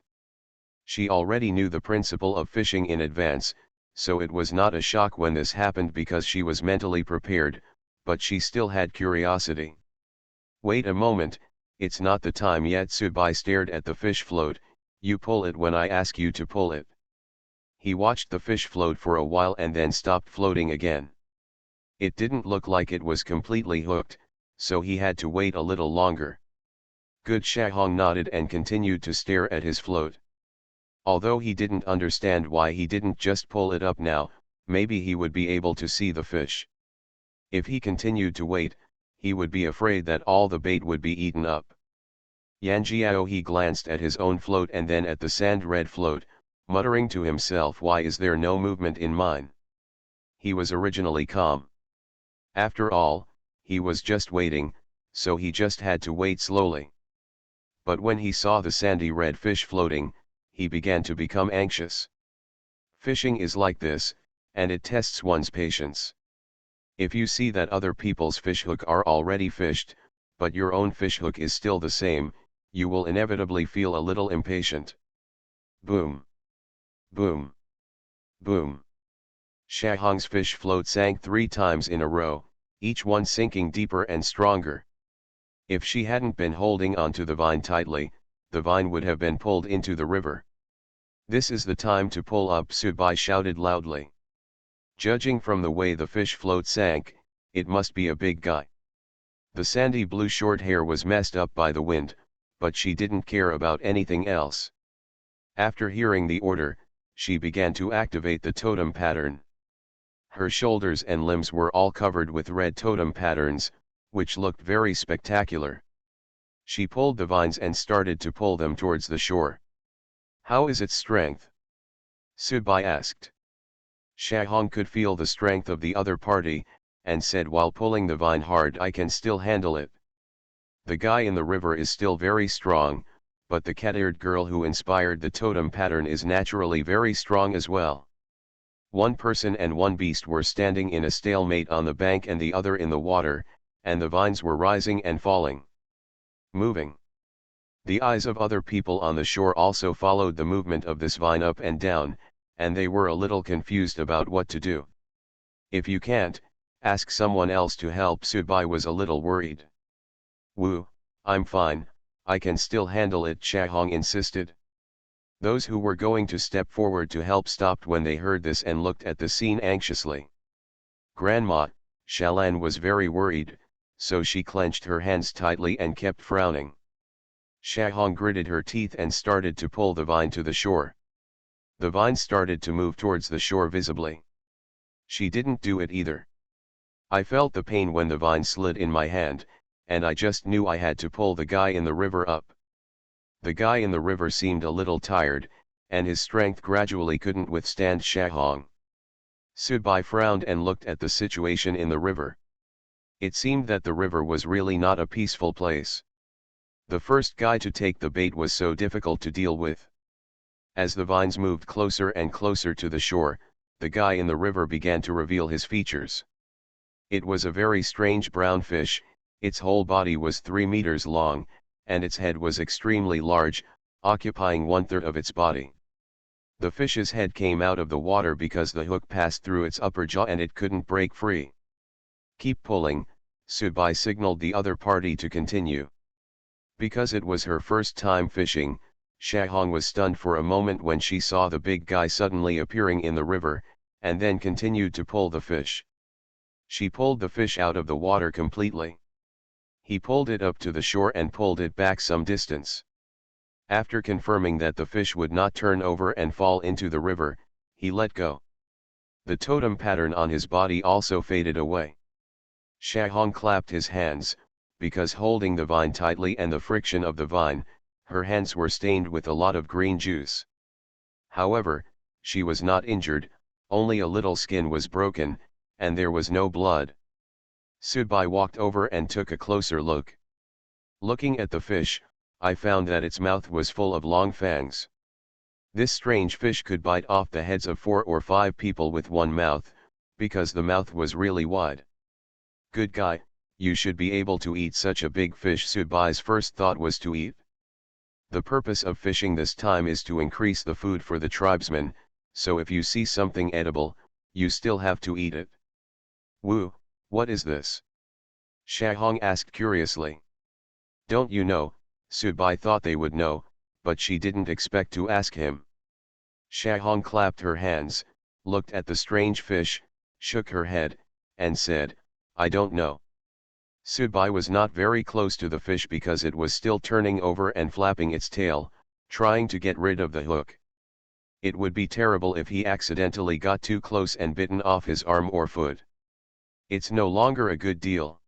She already knew the principle of fishing in advance, so it was not a shock when this happened because she was mentally prepared, but she still had curiosity. Wait a moment, it's not the time yet. Subai stared at the fish float. You pull it when I ask you to pull it. He watched the fish float for a while and then stopped floating again. It didn't look like it was completely hooked, so he had to wait a little longer. Good. Shahong nodded and continued to stare at his float. Although he didn't understand why he didn't just pull it up now, maybe he would be able to see the fish. If he continued to wait, he would be afraid that all the bait would be eaten up. Yan Jiao, he glanced at his own float and then at the sand-red float, muttering to himself, why is there no movement in mine? He was originally calm. After all, he was just waiting, so he just had to wait slowly. But when he saw the sandy red fish floating, he began to become anxious. Fishing is like this, and it tests one's patience. If you see that other people's fishhook are already fished, but your own fishhook is still the same, you will inevitably feel a little impatient. Boom! Boom! Boom! Shahong's fish float sank 3 times in a row, each one sinking deeper and stronger. If she hadn't been holding onto the vine tightly, the vine would have been pulled into the river. "This is the time to pull up," Subai shouted loudly. Judging from the way the fish float sank, it must be a big guy. The sandy blue short hair was messed up by the wind, but she didn't care about anything else. After hearing the order, she began to activate the totem pattern. Her shoulders and limbs were all covered with red totem patterns, which looked very spectacular. She pulled the vines and started to pull them towards the shore. "How is its strength?" Subai asked. Shahong could feel the strength of the other party, and said while pulling the vine hard, "I can still handle it. The guy in the river is still very strong, but the cat-eared girl who inspired the totem pattern is naturally very strong as well." One person and one beast were standing in a stalemate on the bank and the other in the water, and the vines were rising and falling. Moving. The eyes of other people on the shore also followed the movement of this vine up and down, and they were a little confused about what to do. "If you can't, ask someone else to help." Subai was a little worried. "Woo, I'm fine, I can still handle it," Shahong insisted. Those who were going to step forward to help stopped when they heard this and looked at the scene anxiously. Grandma, Shalan was very worried, so she clenched her hands tightly and kept frowning. Shahong gritted her teeth and started to pull the vine to the shore. The vine started to move towards the shore visibly. She didn't do it either. I felt the pain when the vine slid in my hand, and I just knew I had to pull the guy in the river up. The guy in the river seemed a little tired, and his strength gradually couldn't withstand Shahong. Subai frowned and looked at the situation in the river. It seemed that the river was really not a peaceful place. The first guy to take the bait was so difficult to deal with. As the vines moved closer and closer to the shore, the guy in the river began to reveal his features. It was a very strange brown fish. Its whole body was 3 meters long, and its head was extremely large, occupying 1/3 of its body. The fish's head came out of the water because the hook passed through its upper jaw and it couldn't break free. "Keep pulling," Subai signaled the other party to continue. Because it was her first time fishing, Shahong was stunned for a moment when she saw the big guy suddenly appearing in the river, and then continued to pull the fish. She pulled the fish out of the water completely. He pulled it up to the shore and pulled it back some distance. After confirming that the fish would not turn over and fall into the river, he let go. The totem pattern on his body also faded away. Shahong clapped his hands, because holding the vine tightly and the friction of the vine, her hands were stained with a lot of green juice. However, she was not injured, only a little skin was broken, and there was no blood. Subai walked over and took a closer look. Looking at the fish, I found that its mouth was full of long fangs. This strange fish could bite off the heads of 4 or 5 people with one mouth, because the mouth was really wide. "Good guy, you should be able to eat such a big fish." Subai's first thought was to eat. The purpose of fishing this time is to increase the food for the tribesmen, so if you see something edible, you still have to eat it. "Woo, what is this?" Shahong asked curiously. "Don't you know?" Subai thought they would know, but she didn't expect to ask him. Shahong clapped her hands, looked at the strange fish, shook her head, and said, "I don't know." Subai was not very close to the fish because it was still turning over and flapping its tail, trying to get rid of the hook. It would be terrible if he accidentally got too close and bitten off his arm or foot. It's no longer a good deal.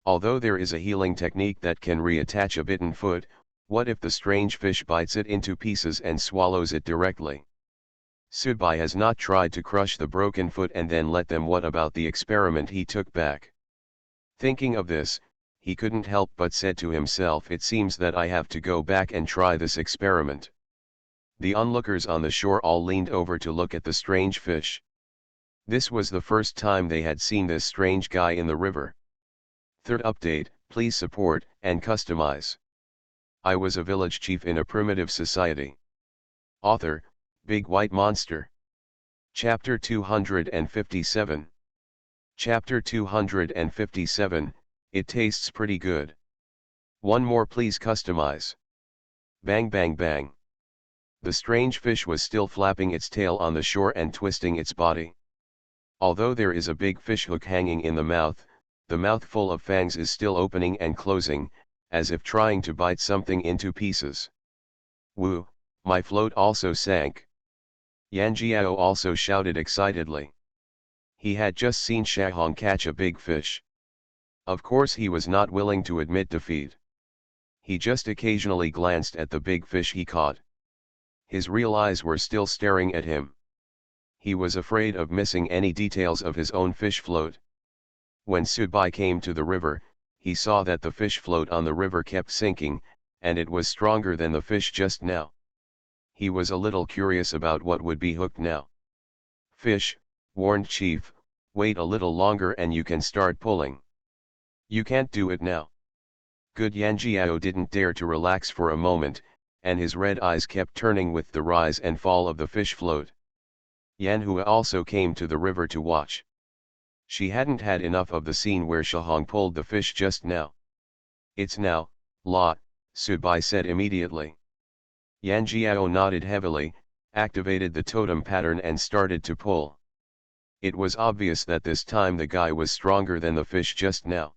Although there is a healing technique that can reattach a bitten foot, what if the strange fish bites it into pieces and swallows it directly? Subai has not tried to crush the broken foot and then let them. What about the experiment he took back? Thinking of this, He couldn't help but said to himself, it seems that I have to go back and try this experiment. The onlookers on the shore all leaned over to look at the strange fish. This was the first time they had seen this strange guy in the river. Third update, please support and customize. I was a village chief in a primitive society. Author, Big White Monster. Chapter 257. Chapter 257, it tastes pretty good. One more please customize. Bang bang bang. The strange fish was still flapping its tail on the shore and twisting its body. Although there is a big fish hook hanging in the mouth full of fangs is still opening and closing, as if trying to bite something into pieces. Woo, my float also sank. Yan Jiao also shouted excitedly. He had just seen Shahong catch a big fish. Of course he was not willing to admit defeat. He just occasionally glanced at the big fish he caught. His real eyes were still staring at him. He was afraid of missing any details of his own fish float. When Subai came to the river, he saw that the fish float on the river kept sinking, and it was stronger than the fish just now. He was a little curious about what would be hooked now. Fish, warned Chief, wait a little longer and you can start pulling. You can't do it now. Good Yan Jiao didn't dare to relax for a moment, and his red eyes kept turning with the rise and fall of the fish float. Yan Hua also came to the river to watch. She hadn't had enough of the scene where Shahong pulled the fish just now. It's now, La, Subai said immediately. Yan Jiao nodded heavily, activated the totem pattern and started to pull. It was obvious that this time the guy was stronger than the fish just now.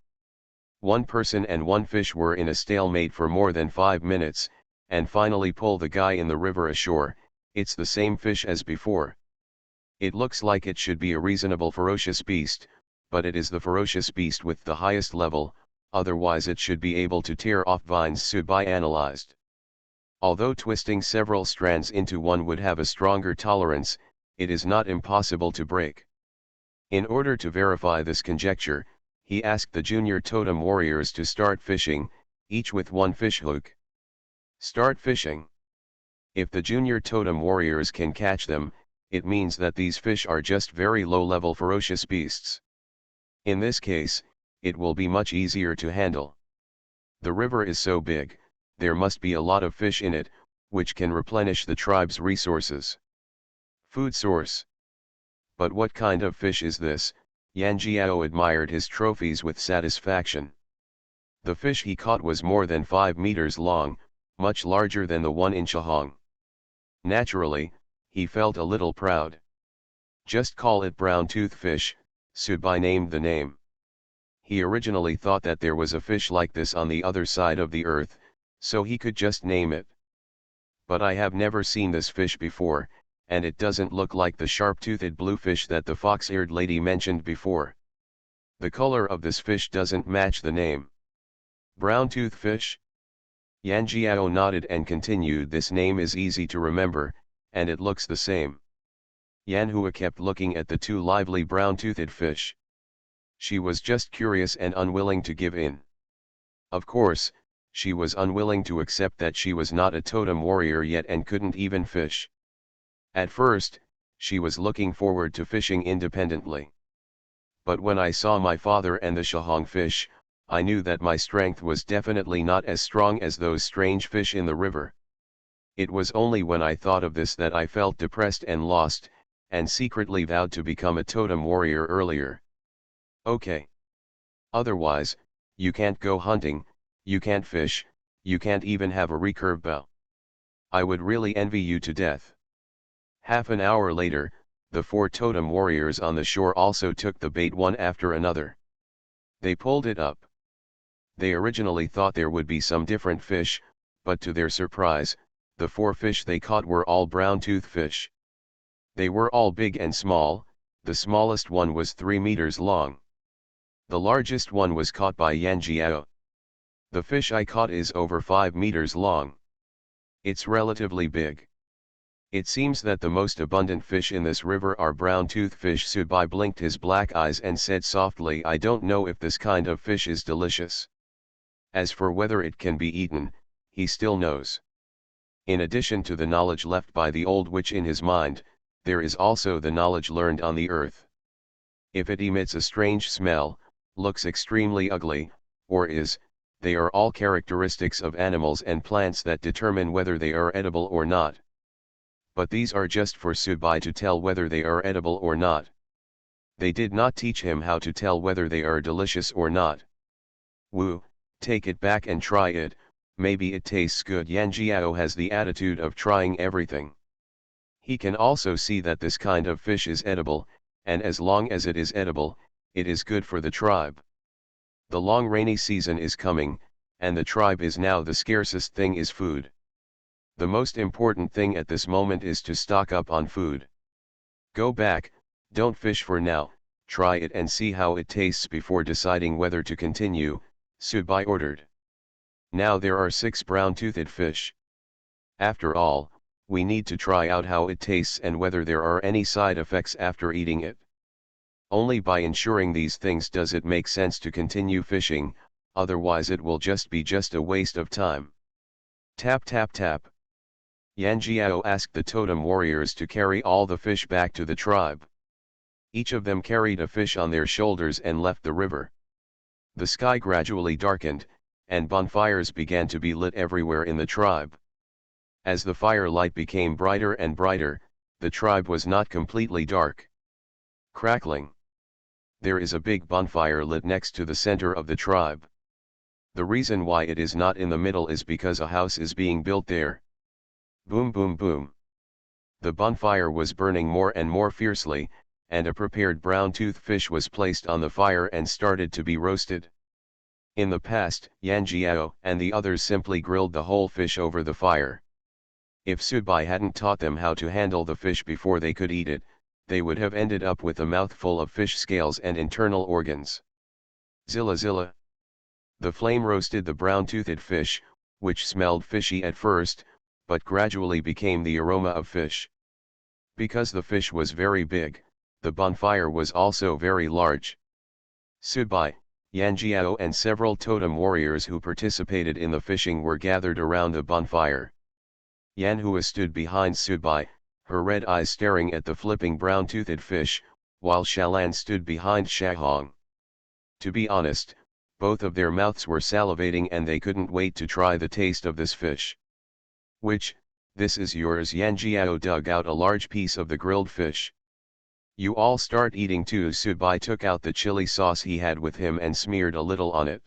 One person and one fish were in a stalemate for more than 5 minutes, and finally pull the guy in the river ashore. It's the same fish as before. It looks like it should be a reasonable ferocious beast, but it is the ferocious beast with the highest level, otherwise it should be able to tear off vines. Subai analyzed. Although twisting several strands into one would have a stronger tolerance, it is not impossible to break. In order to verify this conjecture, he asked the junior totem warriors to start fishing, each with one fish hook. Start fishing. If the junior totem warriors can catch them, it means that these fish are just very low-level ferocious beasts. In this case, it will be much easier to handle. The river is so big, there must be a lot of fish in it, which can replenish the tribe's resources. Food source. But what kind of fish is this? Yan Jiao admired his trophies with satisfaction. The fish he caught was more than 5 meters long, much larger than the one in Shahong. Naturally, he felt a little proud. Just call it brown tooth fish, Subai named the name. He originally thought that there was a fish like this on the other side of the earth, so he could just name it. But I have never seen this fish before, and it doesn't look like the sharp-toothed bluefish that the fox-eared lady mentioned before. The color of this fish doesn't match the name. Brown tooth fish? Yan Jiao nodded and continued, this name is easy to remember, and it looks the same. Yan Hua kept looking at the two lively brown-toothed fish. She was just curious and unwilling to give in. Of course, she was unwilling to accept that she was not a totem warrior yet and couldn't even fish. At first, she was looking forward to fishing independently. But when I saw my father and the Shahong fish, I knew that my strength was definitely not as strong as those strange fish in the river. It was only when I thought of this that I felt depressed and lost, and secretly vowed to become a totem warrior earlier. Okay. Otherwise, you can't go hunting, you can't fish, you can't even have a recurve bow. I would really envy you to death. Half an hour later, the 4 totem warriors on the shore also took the bait one after another. They pulled it up. They originally thought there would be some different fish, but to their surprise, the 4 fish they caught were all brown tooth fish. They were all big and small, the smallest one was 3 meters long. The largest one was caught by Yan Jiao. The fish I caught is over 5 meters long. It's relatively big. It seems that the most abundant fish in this river are brown tooth fish. Subai blinked his black eyes and said softly, I don't know if this kind of fish is delicious. As for whether it can be eaten, he still knows. In addition to the knowledge left by the old witch in his mind, there is also the knowledge learned on the earth. If it emits a strange smell, looks extremely ugly, or they are all characteristics of animals and plants that determine whether they are edible or not. But these are just for Subai to tell whether they are edible or not. They did not teach him how to tell whether they are delicious or not. Wu, take it back and try it, maybe it tastes good. Yan Jiao has the attitude of trying everything. He can also see that this kind of fish is edible, and as long as it is edible, it is good for the tribe. The long rainy season is coming, and the tribe is now the scarcest thing is food. The most important thing at this moment is to stock up on food. Go back, don't fish for now, try it and see how it tastes before deciding whether to continue, Subai ordered. Now there are 6 brown-toothed fish. After all, we need to try out how it tastes and whether there are any side effects after eating it. Only by ensuring these things does it make sense to continue fishing, otherwise it will just be a waste of time. Tap tap tap. Yan Jiao asked the totem warriors to carry all the fish back to the tribe. Each of them carried a fish on their shoulders and left the river. The sky gradually darkened, and bonfires began to be lit everywhere in the tribe. As the firelight became brighter and brighter, the tribe was not completely dark. Crackling. There is a big bonfire lit next to the center of the tribe. The reason why it is not in the middle is because a house is being built there. Boom boom boom. The bonfire was burning more and more fiercely, and a prepared brown-toothed fish was placed on the fire and started to be roasted. In the past, Yan Jiao and the others simply grilled the whole fish over the fire. If Subai hadn't taught them how to handle the fish before they could eat it, they would have ended up with a mouthful of fish scales and internal organs. Zilla zilla. The flame roasted the brown-toothed fish, which smelled fishy at first, but gradually became the aroma of fish. Because the fish was very big, the bonfire was also very large. Subai, Yan Jiao and several totem warriors who participated in the fishing were gathered around the bonfire. Yan Hua stood behind Subai, her red eyes staring at the flipping brown-toothed fish, while Shalan stood behind Shahong. To be honest, both of their mouths were salivating and they couldn't wait to try the taste of this fish. This is yours. Yan Jiao dug out a large piece of the grilled fish. You all start eating too. Subai took out the chili sauce he had with him and smeared a little on it.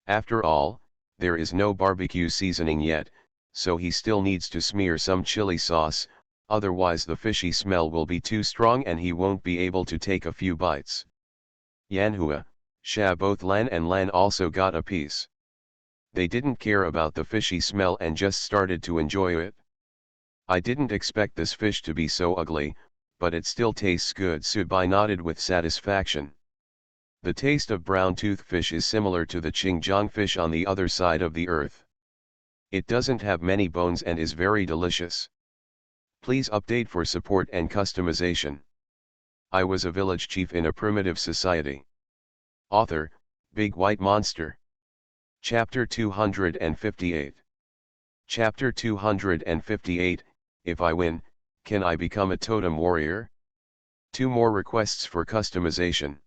After all, there is no barbecue seasoning yet, so he still needs to smear some chili sauce, otherwise the fishy smell will be too strong and he won't be able to take a few bites. Yanhua, Sha, both Lan and Lan also got a piece. They didn't care about the fishy smell and just started to enjoy it. I didn't expect this fish to be so ugly, but it still tastes good. Subai nodded with satisfaction. The taste of brown-toothed fish is similar to the Qingjiang fish on the other side of the earth. It doesn't have many bones and is very delicious. Please update for support and customization. I was a village chief in a primitive society. Author, Big White Monster. Chapter 258. Chapter 258, If I win, can I become a totem warrior? 2 more requests for customization.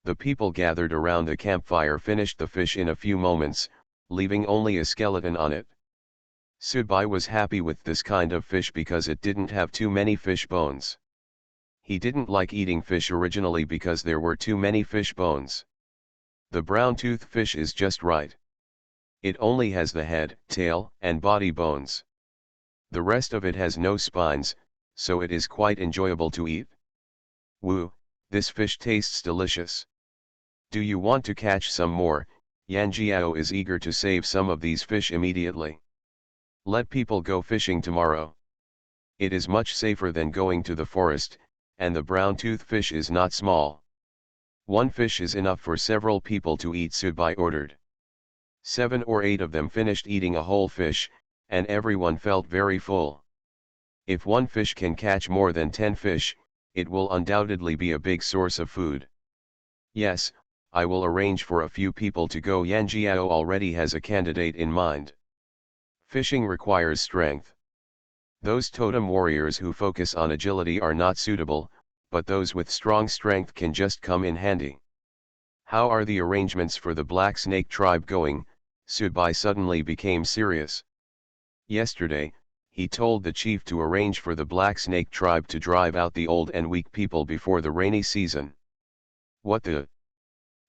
The people gathered around the campfire finished the fish in a few moments, leaving only a skeleton on it. Subai was happy with this kind of fish because it didn't have too many fish bones. He didn't like eating fish originally because there were too many fish bones. The brown-toothed fish is just right. It only has the head, tail, and body bones. The rest of it has no spines, so it is quite enjoyable to eat. Woo, this fish tastes delicious. Do you want to catch some more? Yan Jiao is eager to save some of these fish immediately. Let people go fishing tomorrow. It is much safer than going to the forest, and the brown-toothed fish is not small. 1 fish is enough for several people to eat, Subai ordered. 7 or 8 of them finished eating a whole fish, and everyone felt very full. If 1 fish can catch more than 10 fish, it will undoubtedly be a big source of food. Yes, I will arrange for a few people to go. Yan Jiao already has a candidate in mind. Fishing requires strength. Those totem warriors who focus on agility are not suitable, but those with strong strength can just come in handy. How are the arrangements for the Black Snake tribe going? Subai suddenly became serious. Yesterday, he told the chief to arrange for the Black Snake tribe to drive out the old and weak people before the rainy season. What the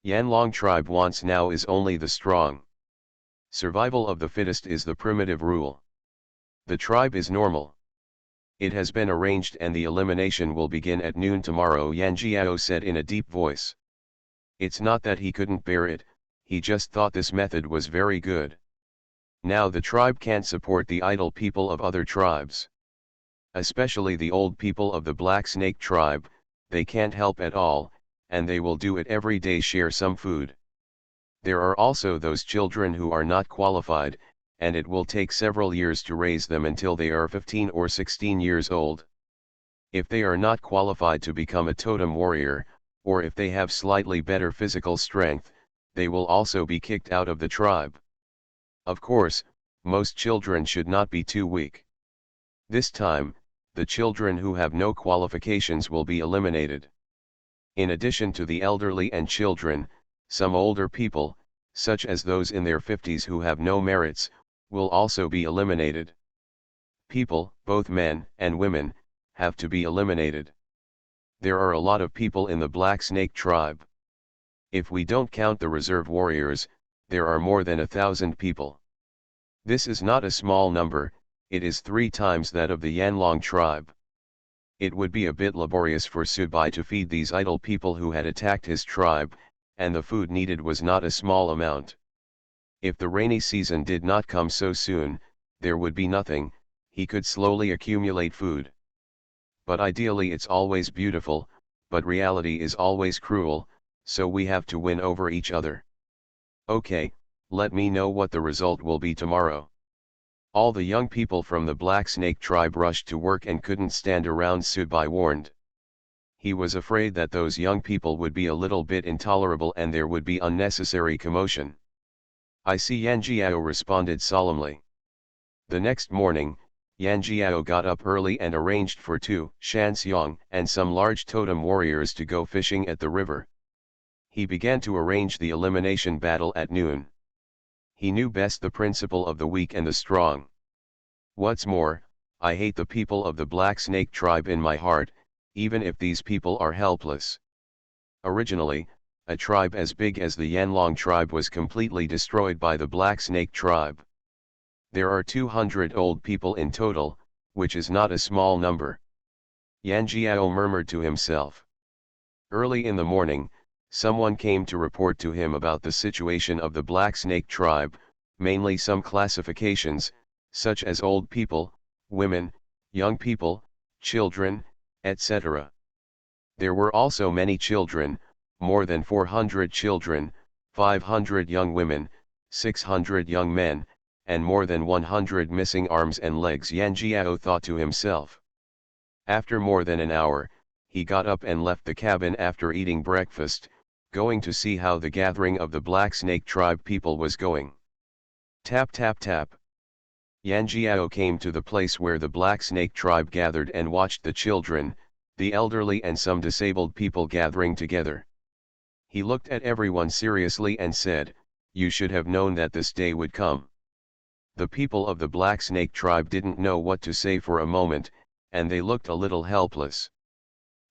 Yanlong tribe wants now is only the strong. Survival of the fittest is the primitive rule. The tribe is normal. It has been arranged and the elimination will begin at noon tomorrow, Yan Jiao said in a deep voice. It's not that he couldn't bear it, he just thought this method was very good. Now the tribe can't support the idle people of other tribes. Especially the old people of the Black Snake tribe, they can't help at all, and they will do it every day, share some food. There are also those children who are not qualified, and it will take several years to raise them until they are 15 or 16 years old. If they are not qualified to become a totem warrior, or if they have slightly better physical strength, they will also be kicked out of the tribe. Of course, most children should not be too weak. This time, the children who have no qualifications will be eliminated. In addition to the elderly and children, some older people, such as those in their 50s who have no merits, will also be eliminated. People, both men and women, have to be eliminated. There are a lot of people in the Black Snake tribe. If we don't count the reserve warriors, there are more than 1,000 people. This is not a small number, it is 3 times that of the Yanlong tribe. It would be a bit laborious for Subai to feed these idle people who had attacked his tribe, and the food needed was not a small amount. If the rainy season did not come so soon, there would be nothing, he could slowly accumulate food. But ideally it's always beautiful, but reality is always cruel, so we have to win over each other. Okay, let me know what the result will be tomorrow. All the young people from the Black Snake tribe rushed to work and couldn't stand around, Subai warned. He was afraid that those young people would be a little bit intolerable and there would be unnecessary commotion. I see, Yan Jiao responded solemnly. The next morning, Yan Jiao got up early and arranged for Tu Shanxiang and some large totem warriors to go fishing at the river. He began to arrange the elimination battle at noon. He knew best the principle of the weak and the strong. What's more, I hate the people of the Black Snake tribe in my heart, even if these people are helpless. Originally, a tribe as big as the Yanlong tribe was completely destroyed by the Black Snake tribe. There are 200 old people in total, which is not a small number. Yan Jiao murmured to himself. Early in the morning, someone came to report to him about the situation of the Black Snake tribe, mainly some classifications, such as old people, women, young people, children, etc. There were also many children, more than 400 children, 500 young women, 600 young men, and more than 100 missing arms and legs, Yan Jiao thought to himself. After more than an hour, he got up and left the cabin after eating breakfast, going to see how the gathering of the Black Snake tribe people was going. Tap tap tap. Yan Jiao came to the place where the Black Snake tribe gathered and watched the children, the elderly and some disabled people gathering together. He looked at everyone seriously and said, "You should have known that this day would come." The people of the Black Snake tribe didn't know what to say for a moment, and they looked a little helpless.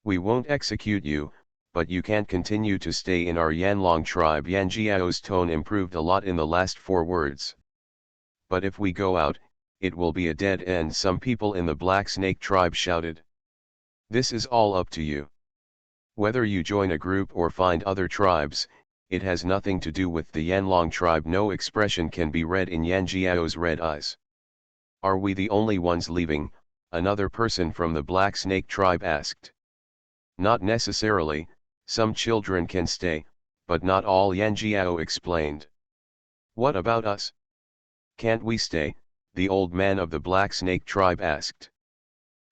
"We won't execute you, but you can't continue to stay in our Yanlong tribe." Yan Jiao's tone improved a lot in the last 4 words. "But if we go out, it will be a dead end," some people in the Black Snake tribe shouted. "This is all up to you. Whether you join a group or find other tribes, it has nothing to do with the Yanlong tribe." No expression can be read in Yan Jiao's red eyes. "Are we the only ones leaving?" another person from the Black Snake tribe asked. "Not necessarily, some children can stay, but not all," Yan Jiao explained. "What about us? Can't we stay?" the old man of the Black Snake tribe asked.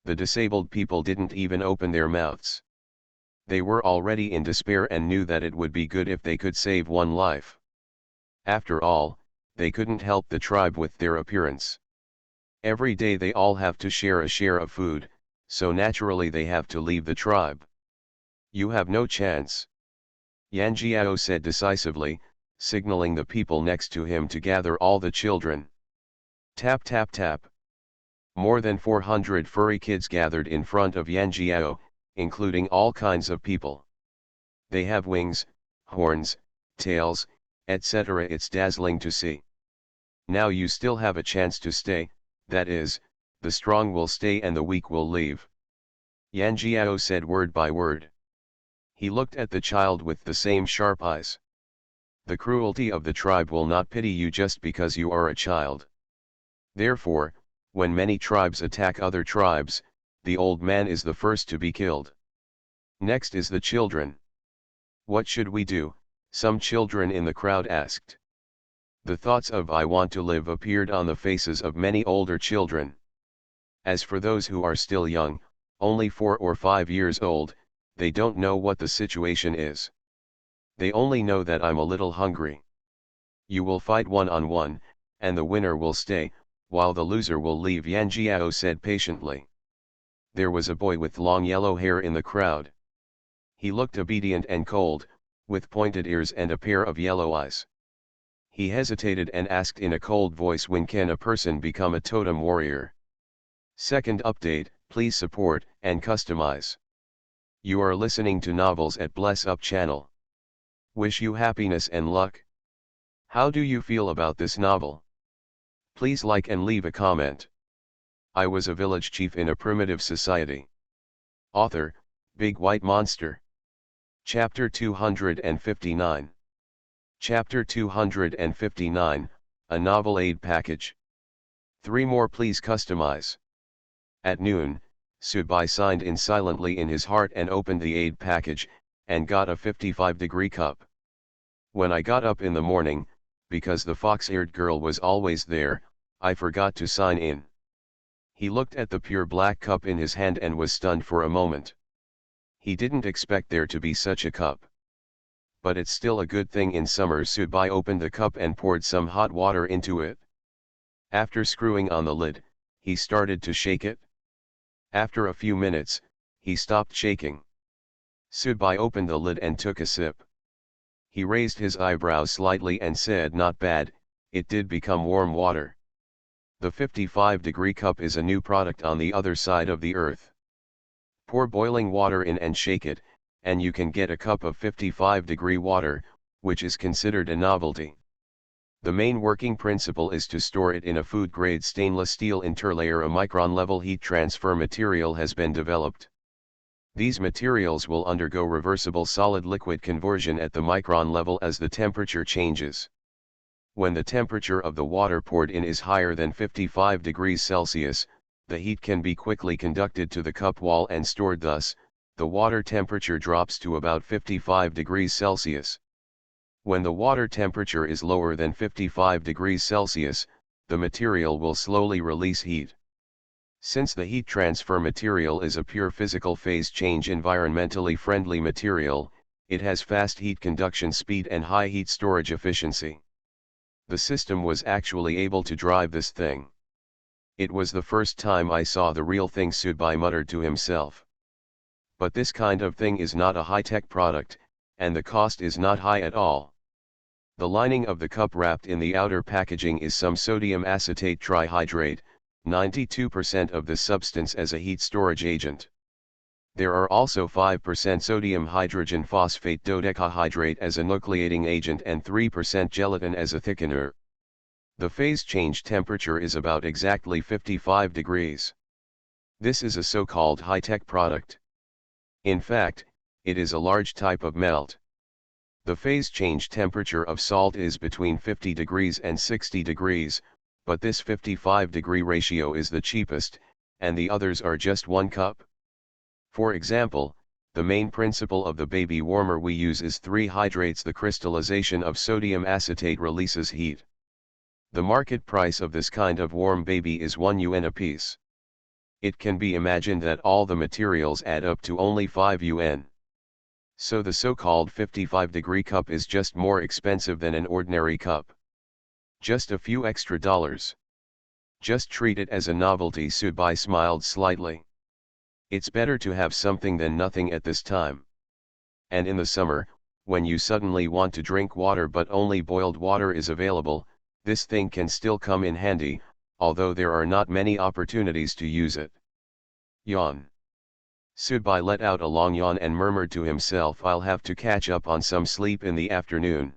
The disabled people didn't even open their mouths. They were already in despair and knew that it would be good if they could save one life. After all, they couldn't help the tribe with their appearance. Every day they all have to share a share of food, so naturally they have to leave the tribe. You have no chance. Yan Jiao said decisively, signaling the people next to him to gather all the children. Tap tap tap. More than 400 furry kids gathered in front of Yan Jiao, including all kinds of people. They have wings, horns, tails, etc. It's dazzling to see. Now you still have a chance to stay, that is, the strong will stay and the weak will leave. Yan Jiao said word by word. He looked at the child with the same sharp eyes. The cruelty of the tribe will not pity you just because you are a child. Therefore, when many tribes attack other tribes, the old man is the first to be killed. Next is the children. What should we do? Some children in the crowd asked. The thoughts of "I want to live" appeared on the faces of many older children. As for those who are still young, only 4 or 5 years old, they don't know what the situation is. They only know that "I'm a little hungry." You will fight one-on-one, and the winner will stay, while the loser will leave, Yan Jiao said patiently. There was a boy with long yellow hair in the crowd. He looked obedient and cold, with pointed ears and a pair of yellow eyes. He hesitated and asked in a cold voice, when can a person become a totem warrior? Second update, please support and customize. You are listening to Novels at Bless Up channel. Wish you happiness and luck. How do you feel about this novel? Please like and leave a comment. I was a village chief in a primitive society. Author, Big White Monster. Chapter 259. Chapter 259, A Novel Aid Package. 3 more please customize. At noon, Subai signed in silently in his heart and opened the aid package, and got a 55-degree cup. When I got up in the morning, because the fox-eared girl was always there, I forgot to sign in. He looked at the pure black cup in his hand and was stunned for a moment. He didn't expect there to be such a cup. But it's still a good thing in summer. Subai opened the cup and poured some hot water into it. After screwing on the lid, he started to shake it. After a few minutes, he stopped shaking. Subai opened the lid and took a sip. He raised his eyebrows slightly and said, "Not bad, it did become warm water." The 55-degree cup is a new product on the other side of the earth. Pour boiling water in and shake it, and you can get a cup of 55-degree water, which is considered a novelty. The main working principle is to store it in a food-grade stainless steel interlayer. A micron-level heat transfer material has been developed. These materials will undergo reversible solid-liquid conversion at the micron level as the temperature changes. When the temperature of the water poured in is higher than 55 degrees Celsius, the heat can be quickly conducted to the cup wall and stored. Thus, the water temperature drops to about 55 degrees Celsius. When the water temperature is lower than 55 degrees Celsius, the material will slowly release heat. Since the heat transfer material is a pure physical phase change environmentally friendly material, it has fast heat conduction speed and high heat storage efficiency. The system was actually able to drive this thing. It was the first time I saw the real thing, Subai muttered to himself. But this kind of thing is not a high-tech product, and the cost is not high at all. The lining of the cup wrapped in the outer packaging is some sodium acetate trihydrate, 92% of this substance as a heat storage agent. There are also 5% sodium hydrogen phosphate dodecahydrate as a nucleating agent and 3% gelatin as a thickener. The phase change temperature is about exactly 55 degrees. This is a so-called high-tech product. In fact, it is a large type of melt. The phase change temperature of salt is between 50 degrees and 60 degrees, but this 55-degree ratio is the cheapest, and the others are just 1 cup. For example, the main principle of the baby warmer we use is 3 hydrates. The crystallization of sodium acetate releases heat. The market price of this kind of warm baby is 1 yuan a piece. It can be imagined that all the materials add up to only 5 yuan. So the so-called 55-degree cup is just more expensive than an ordinary cup. Just a few extra dollars. Just treat it as a novelty. Subai smiled slightly. It's better to have something than nothing at this time. And in the summer, when you suddenly want to drink water but only boiled water is available, this thing can still come in handy, although there are not many opportunities to use it. Yawn. Subai let out a long yawn and murmured to himself, I'll have to catch up on some sleep in the afternoon.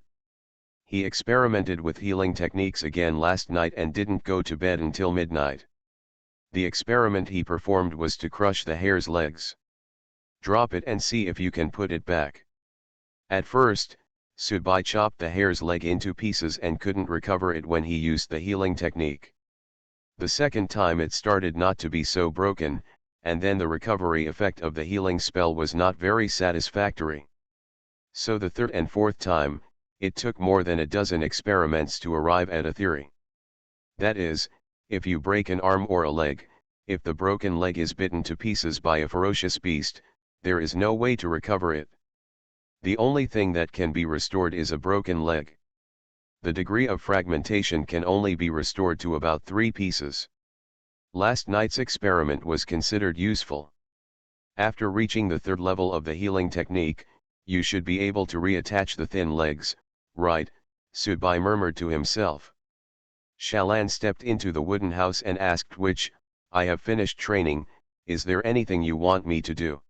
He experimented with healing techniques again last night and didn't go to bed until midnight. The experiment he performed was to crush the hare's legs. Drop it and see if you can put it back. At first, Subai chopped the hare's leg into pieces and couldn't recover it when he used the healing technique. The second time it started not to be so broken, and then the recovery effect of the healing spell was not very satisfactory. So the third and fourth time, it took more than a dozen experiments to arrive at a theory. That is, if you break an arm or a leg, if the broken leg is bitten to pieces by a ferocious beast, there is no way to recover it. The only thing that can be restored is a broken leg. The degree of fragmentation can only be restored to about 3 pieces. Last night's experiment was considered useful. After reaching the third level of the healing technique, you should be able to reattach the thin legs, right? Subai murmured to himself. Shalan stepped into the wooden house and asked, which, I have finished training, is there anything you want me to do?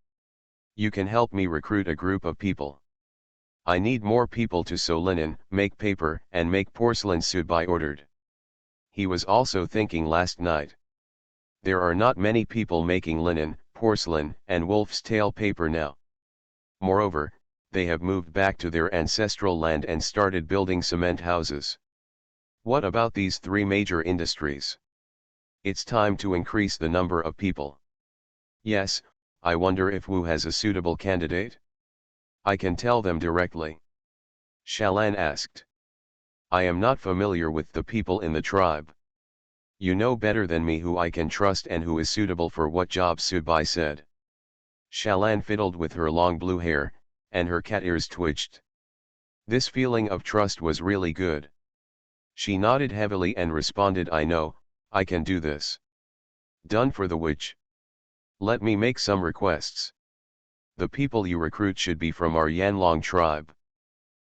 You can help me recruit a group of people. I need more people to sew linen, make paper, and make porcelain, Subai ordered. He was also thinking last night. There are not many people making linen, porcelain, and wolf's tail paper now. Moreover, they have moved back to their ancestral land and started building cement houses. What about these 3 major industries? It's time to increase the number of people. Yes, I wonder if Wu has a suitable candidate? I can tell them directly. Shalan asked. I am not familiar with the people in the tribe. You know better than me who I can trust and who is suitable for what job, Subai said. Shalan fiddled with her long blue hair, and her cat ears twitched. This feeling of trust was really good. She nodded heavily and responded, I know, I can do this. Done for the witch. Let me make some requests. The people you recruit should be from our Yanlong tribe.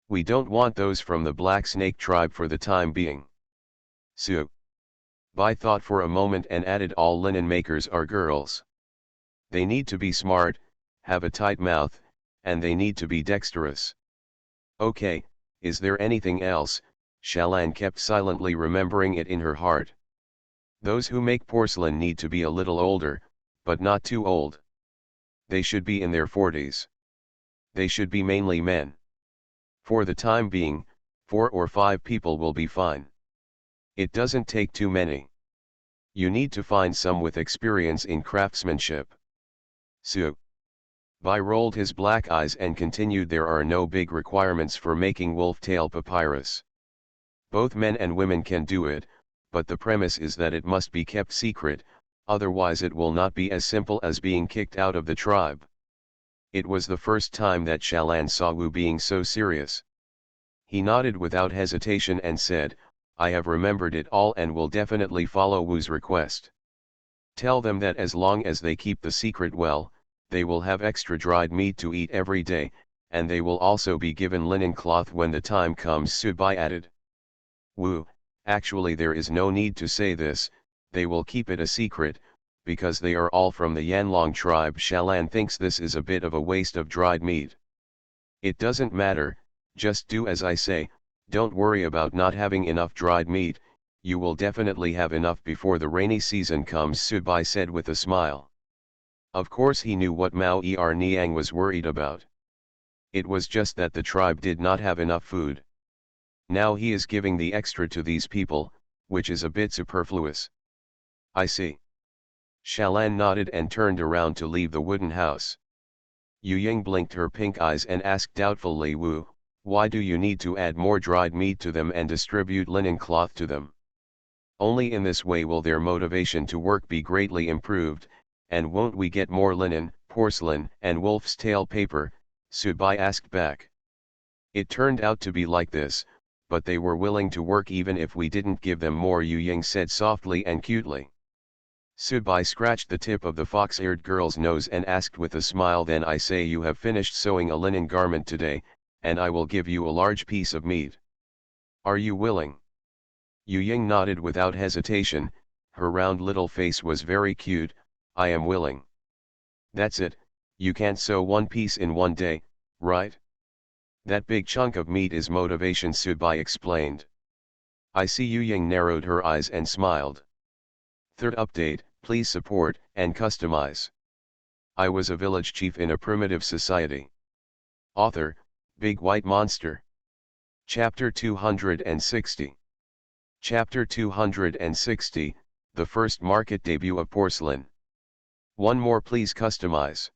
We don't want those from the Black Snake tribe for the time being. Bai thought for a moment and added, all linen makers are girls. They need to be smart, have a tight mouth, and they need to be dexterous. Okay, is there anything else? Shalan kept silently remembering it in her heart. Those who make porcelain need to be a little older, but not too old. They should be in their 40s. They should be mainly men. For the time being, 4 or 5 people will be fine. It doesn't take too many. You need to find some with experience in craftsmanship. Bai rolled his black eyes and continued, there are no big requirements for making wolf-tail papyrus. Both men and women can do it, but the premise is that it must be kept secret, otherwise it will not be as simple as being kicked out of the tribe. It was the first time that Shalan saw Wu being so serious. He nodded without hesitation and said, I have remembered it all and will definitely follow Wu's request. Tell them that as long as they keep the secret well, they will have extra dried meat to eat every day, and they will also be given linen cloth when the time comes, Subai added. Wu, actually there is no need to say this, they will keep it a secret, because they are all from the Yanlong tribe. Shalan thinks this is a bit of a waste of dried meat. It doesn't matter, just do as I say, don't worry about not having enough dried meat, you will definitely have enough before the rainy season comes, Subai said with a smile. Of course he knew what Mao Er Niang was worried about. It was just that the tribe did not have enough food. Now he is giving the extra to these people, which is a bit superfluous. I see. Shalan nodded and turned around to leave the wooden house. Yu Ying blinked her pink eyes and asked doubtfully, Wu, why do you need to add more dried meat to them and distribute linen cloth to them? Only in this way will their motivation to work be greatly improved, and won't we get more linen, porcelain, and wolf's tail paper, Subai asked back. It turned out to be like this, but they were willing to work even if we didn't give them more, Yu Ying said softly and cutely. Subai scratched the tip of the fox-eared girl's nose and asked with a smile, then I say you have finished sewing a linen garment today, and I will give you a large piece of meat. Are you willing? Yu Ying nodded without hesitation, her round little face was very cute. I am willing. That's it, you can't sew one piece in one day, right? That big chunk of meat is motivation, Subai explained. I see. Yu Ying narrowed her eyes and smiled. Third update, please support and customize. I was a village chief in a primitive society. Author, Big White Monster. Chapter 260. Chapter 260, The First Market Debut of Porcelain. One more please customize.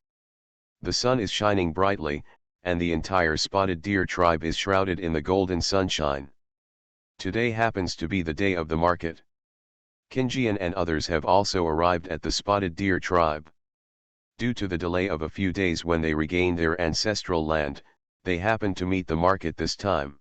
The sun is shining brightly, and the entire spotted deer tribe is shrouded in the golden sunshine. Today happens to be the day of the market. Kinjian and others have also arrived at the spotted deer tribe. Due to the delay of a few days when they regained their ancestral land, they happen to meet the market this time.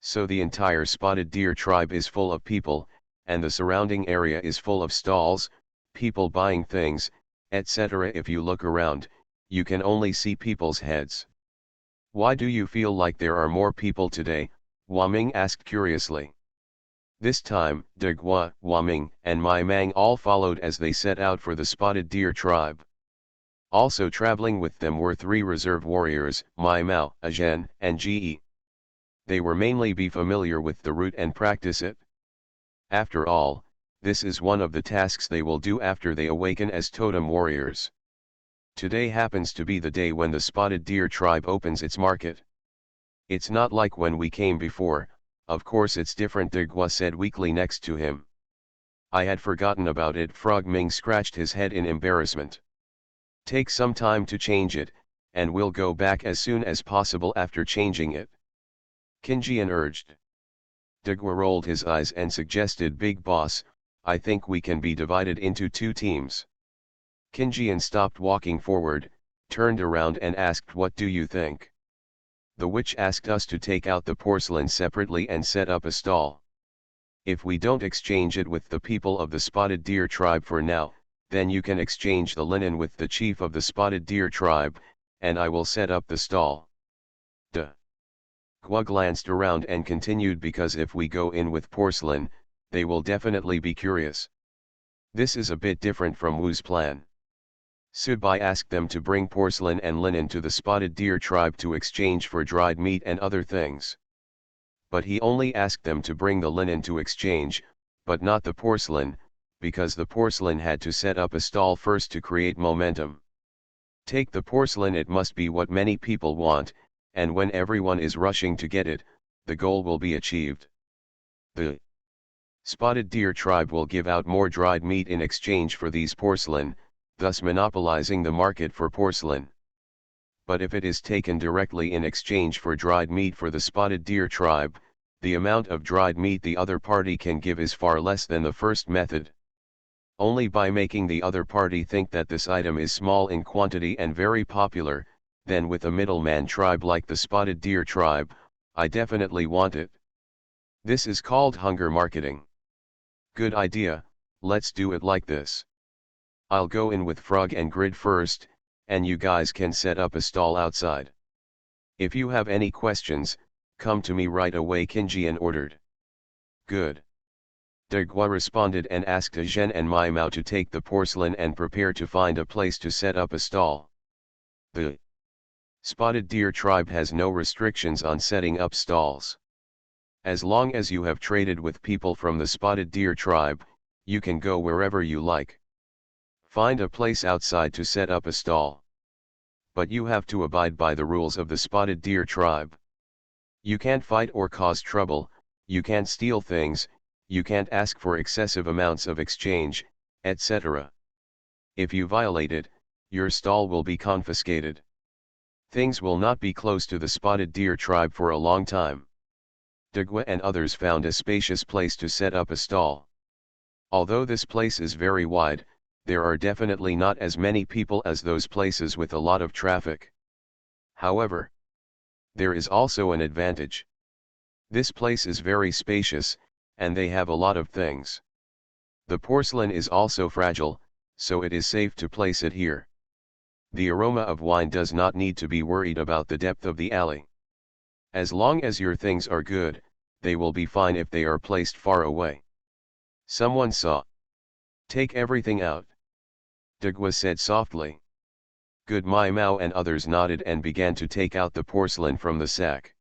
So the entire spotted deer tribe is full of people, and the surrounding area is full of stalls, people buying things, etc. If you look around, you can only see people's heads. Why do you feel like there are more people today? Hua Ming asked curiously. This time, De Gua, Hua Ming, and Mai Mang all followed as they set out for the spotted deer tribe. Also traveling with them were 3 reserve warriors, Mai Mao, Agen, and Ge. They were mainly be familiar with the route and practice it. After all, this is one of the tasks they will do after they awaken as totem warriors. Today happens to be the day when the spotted deer tribe opens its market. It's not like when we came before, of course it's different, De Gua said weakly next to him. I had forgotten about it. Frog Ming scratched his head in embarrassment. Take some time to change it, and we'll go back as soon as possible after changing it. Kinjian urged. De Gua rolled his eyes and suggested, Big Boss, I think we can be divided into 2 teams. Kinjian stopped walking forward, turned around and asked, what do you think? The witch asked us to take out the porcelain separately and set up a stall. If we don't exchange it with the people of the spotted deer tribe for now, then you can exchange the linen with the chief of the spotted deer tribe, and I will set up the stall. De Gua glanced around and continued, because if we go in with porcelain, they will definitely be curious. This is a bit different from Wu's plan. Subai asked them to bring porcelain and linen to the spotted deer tribe to exchange for dried meat and other things. But he only asked them to bring the linen to exchange, but not the porcelain, because the porcelain had to set up a stall first to create momentum. Take the porcelain, it must be what many people want, and when everyone is rushing to get it, the goal will be achieved. The spotted deer tribe will give out more dried meat in exchange for these porcelain, thus monopolizing the market for porcelain. But if it is taken directly in exchange for dried meat for the spotted deer tribe, the amount of dried meat the other party can give is far less than the first method. Only by making the other party think that this item is small in quantity and very popular, then with a middleman tribe like the spotted deer tribe, I definitely want it. This is called hunger marketing. Good idea, let's do it like this. I'll go in with Frog and Grid first, and you guys can set up a stall outside. If you have any questions, come to me right away, Kinjian ordered. Good. De Gua responded and asked Zhen and Mai Mao to take the porcelain and prepare to find a place to set up a stall. The spotted deer tribe has no restrictions on setting up stalls. As long as you have traded with people from the spotted deer tribe, you can go wherever you like. Find a place outside to set up a stall. But you have to abide by the rules of the spotted deer tribe. You can't fight or cause trouble, you can't steal things, you can't ask for excessive amounts of exchange, etc. If you violate it, your stall will be confiscated. Things will not be close to the spotted deer tribe for a long time. De Gua and others found a spacious place to set up a stall. Although this place is very wide, there are definitely not as many people as those places with a lot of traffic. However, there is also an advantage. This place is very spacious, and they have a lot of things. The porcelain is also fragile, so it is safe to place it here. The aroma of wine does not need to be worried about the depth of the alley. As long as your things are good, they will be fine if they are placed far away. Someone saw. Take everything out. Dagwa said softly. Good Mai Mao and others nodded and began to take out the porcelain from the sack.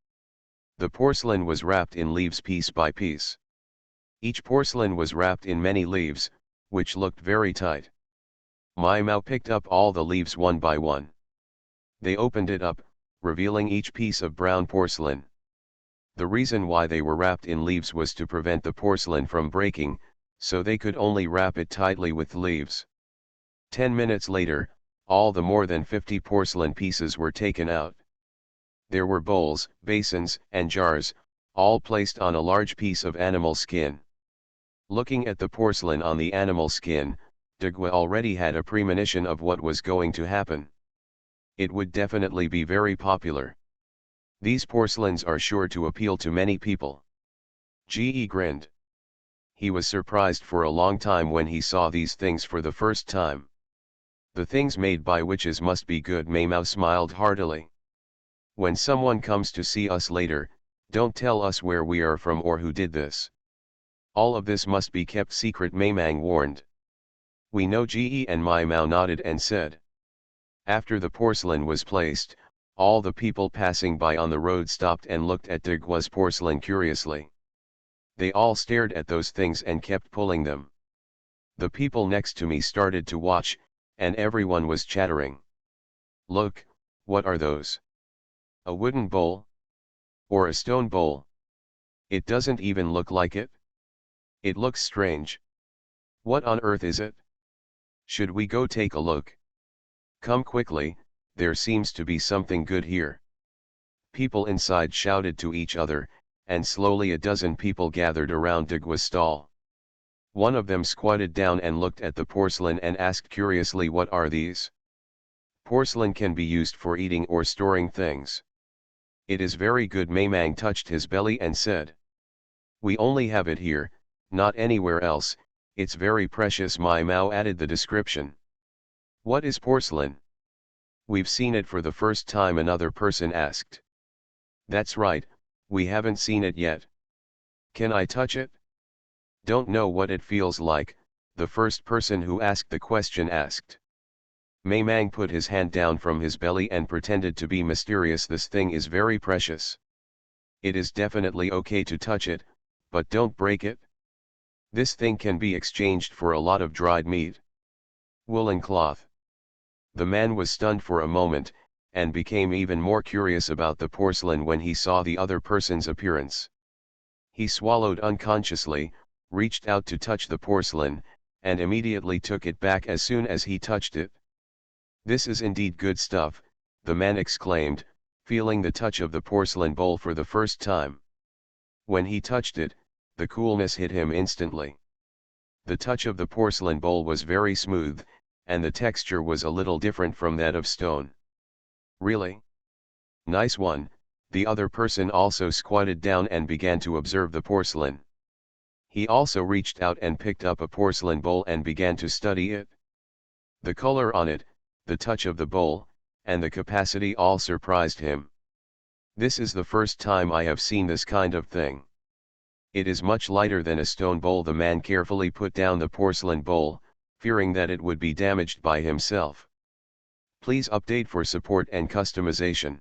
The porcelain was wrapped in leaves piece by piece. Each porcelain was wrapped in many leaves, which looked very tight. Mai Mao picked up all the leaves one by one. They opened it up, revealing each piece of brown porcelain. The reason why they were wrapped in leaves was to prevent the porcelain from breaking, so they could only wrap it tightly with leaves. 10 minutes later, all the more than 50 porcelain pieces were taken out. There were bowls, basins, and jars, all placed on a large piece of animal skin. Looking at the porcelain on the animal skin, Dagwa already had a premonition of what was going to happen. It would definitely be very popular. These porcelains are sure to appeal to many people. Ge grinned. He was surprised for a long time when he saw these things for the first time. The things made by witches must be good. Mai Mao smiled heartily. When someone comes to see us later, don't tell us where we are from or who did this. All of this must be kept secret, Mai Mang warned. We know. Ge and Mai Mao nodded and said. After the porcelain was placed, all the people passing by on the road stopped and looked at Dagwa's porcelain curiously. They all stared at those things and kept pulling them. The people next to me started to watch, and everyone was chattering. Look, what are those? A wooden bowl? Or a stone bowl? It doesn't even look like it. It looks strange. What on earth is it? Should we go take a look? Come quickly, there seems to be something good here. People inside shouted to each other, and slowly a dozen people gathered around Dagwa's stall. One of them squatted down and looked at the porcelain and asked curiously, what are these? Porcelain can be used for eating or storing things. It is very good. Mai Mang touched his belly and said. We only have it here, not anywhere else, it's very precious. Mai Mao added the description. What is porcelain? We've seen it for the first time, another person asked. That's right, we haven't seen it yet. Can I touch it? Don't know what it feels like, the first person who asked the question asked. Mai Mang put his hand down from his belly and pretended to be mysterious. This thing is very precious. It is definitely okay to touch it, but don't break it. This thing can be exchanged for a lot of dried meat. Woolen cloth. The man was stunned for a moment, and became even more curious about the porcelain when he saw the other person's appearance. He swallowed unconsciously, reached out to touch the porcelain, and immediately took it back as soon as he touched it. This is indeed good stuff, the man exclaimed, feeling the touch of the porcelain bowl for the first time. When he touched it, the coolness hit him instantly. The touch of the porcelain bowl was very smooth, and the texture was a little different from that of stone. Really? Nice one. The other person also squatted down and began to observe the porcelain. He also reached out and picked up a porcelain bowl and began to study it. The color on it, the touch of the bowl, and the capacity all surprised him. This is the first time I have seen this kind of thing. It is much lighter than a stone bowl. The man carefully put down the porcelain bowl, fearing that it would be damaged by himself. Please update for support and customization.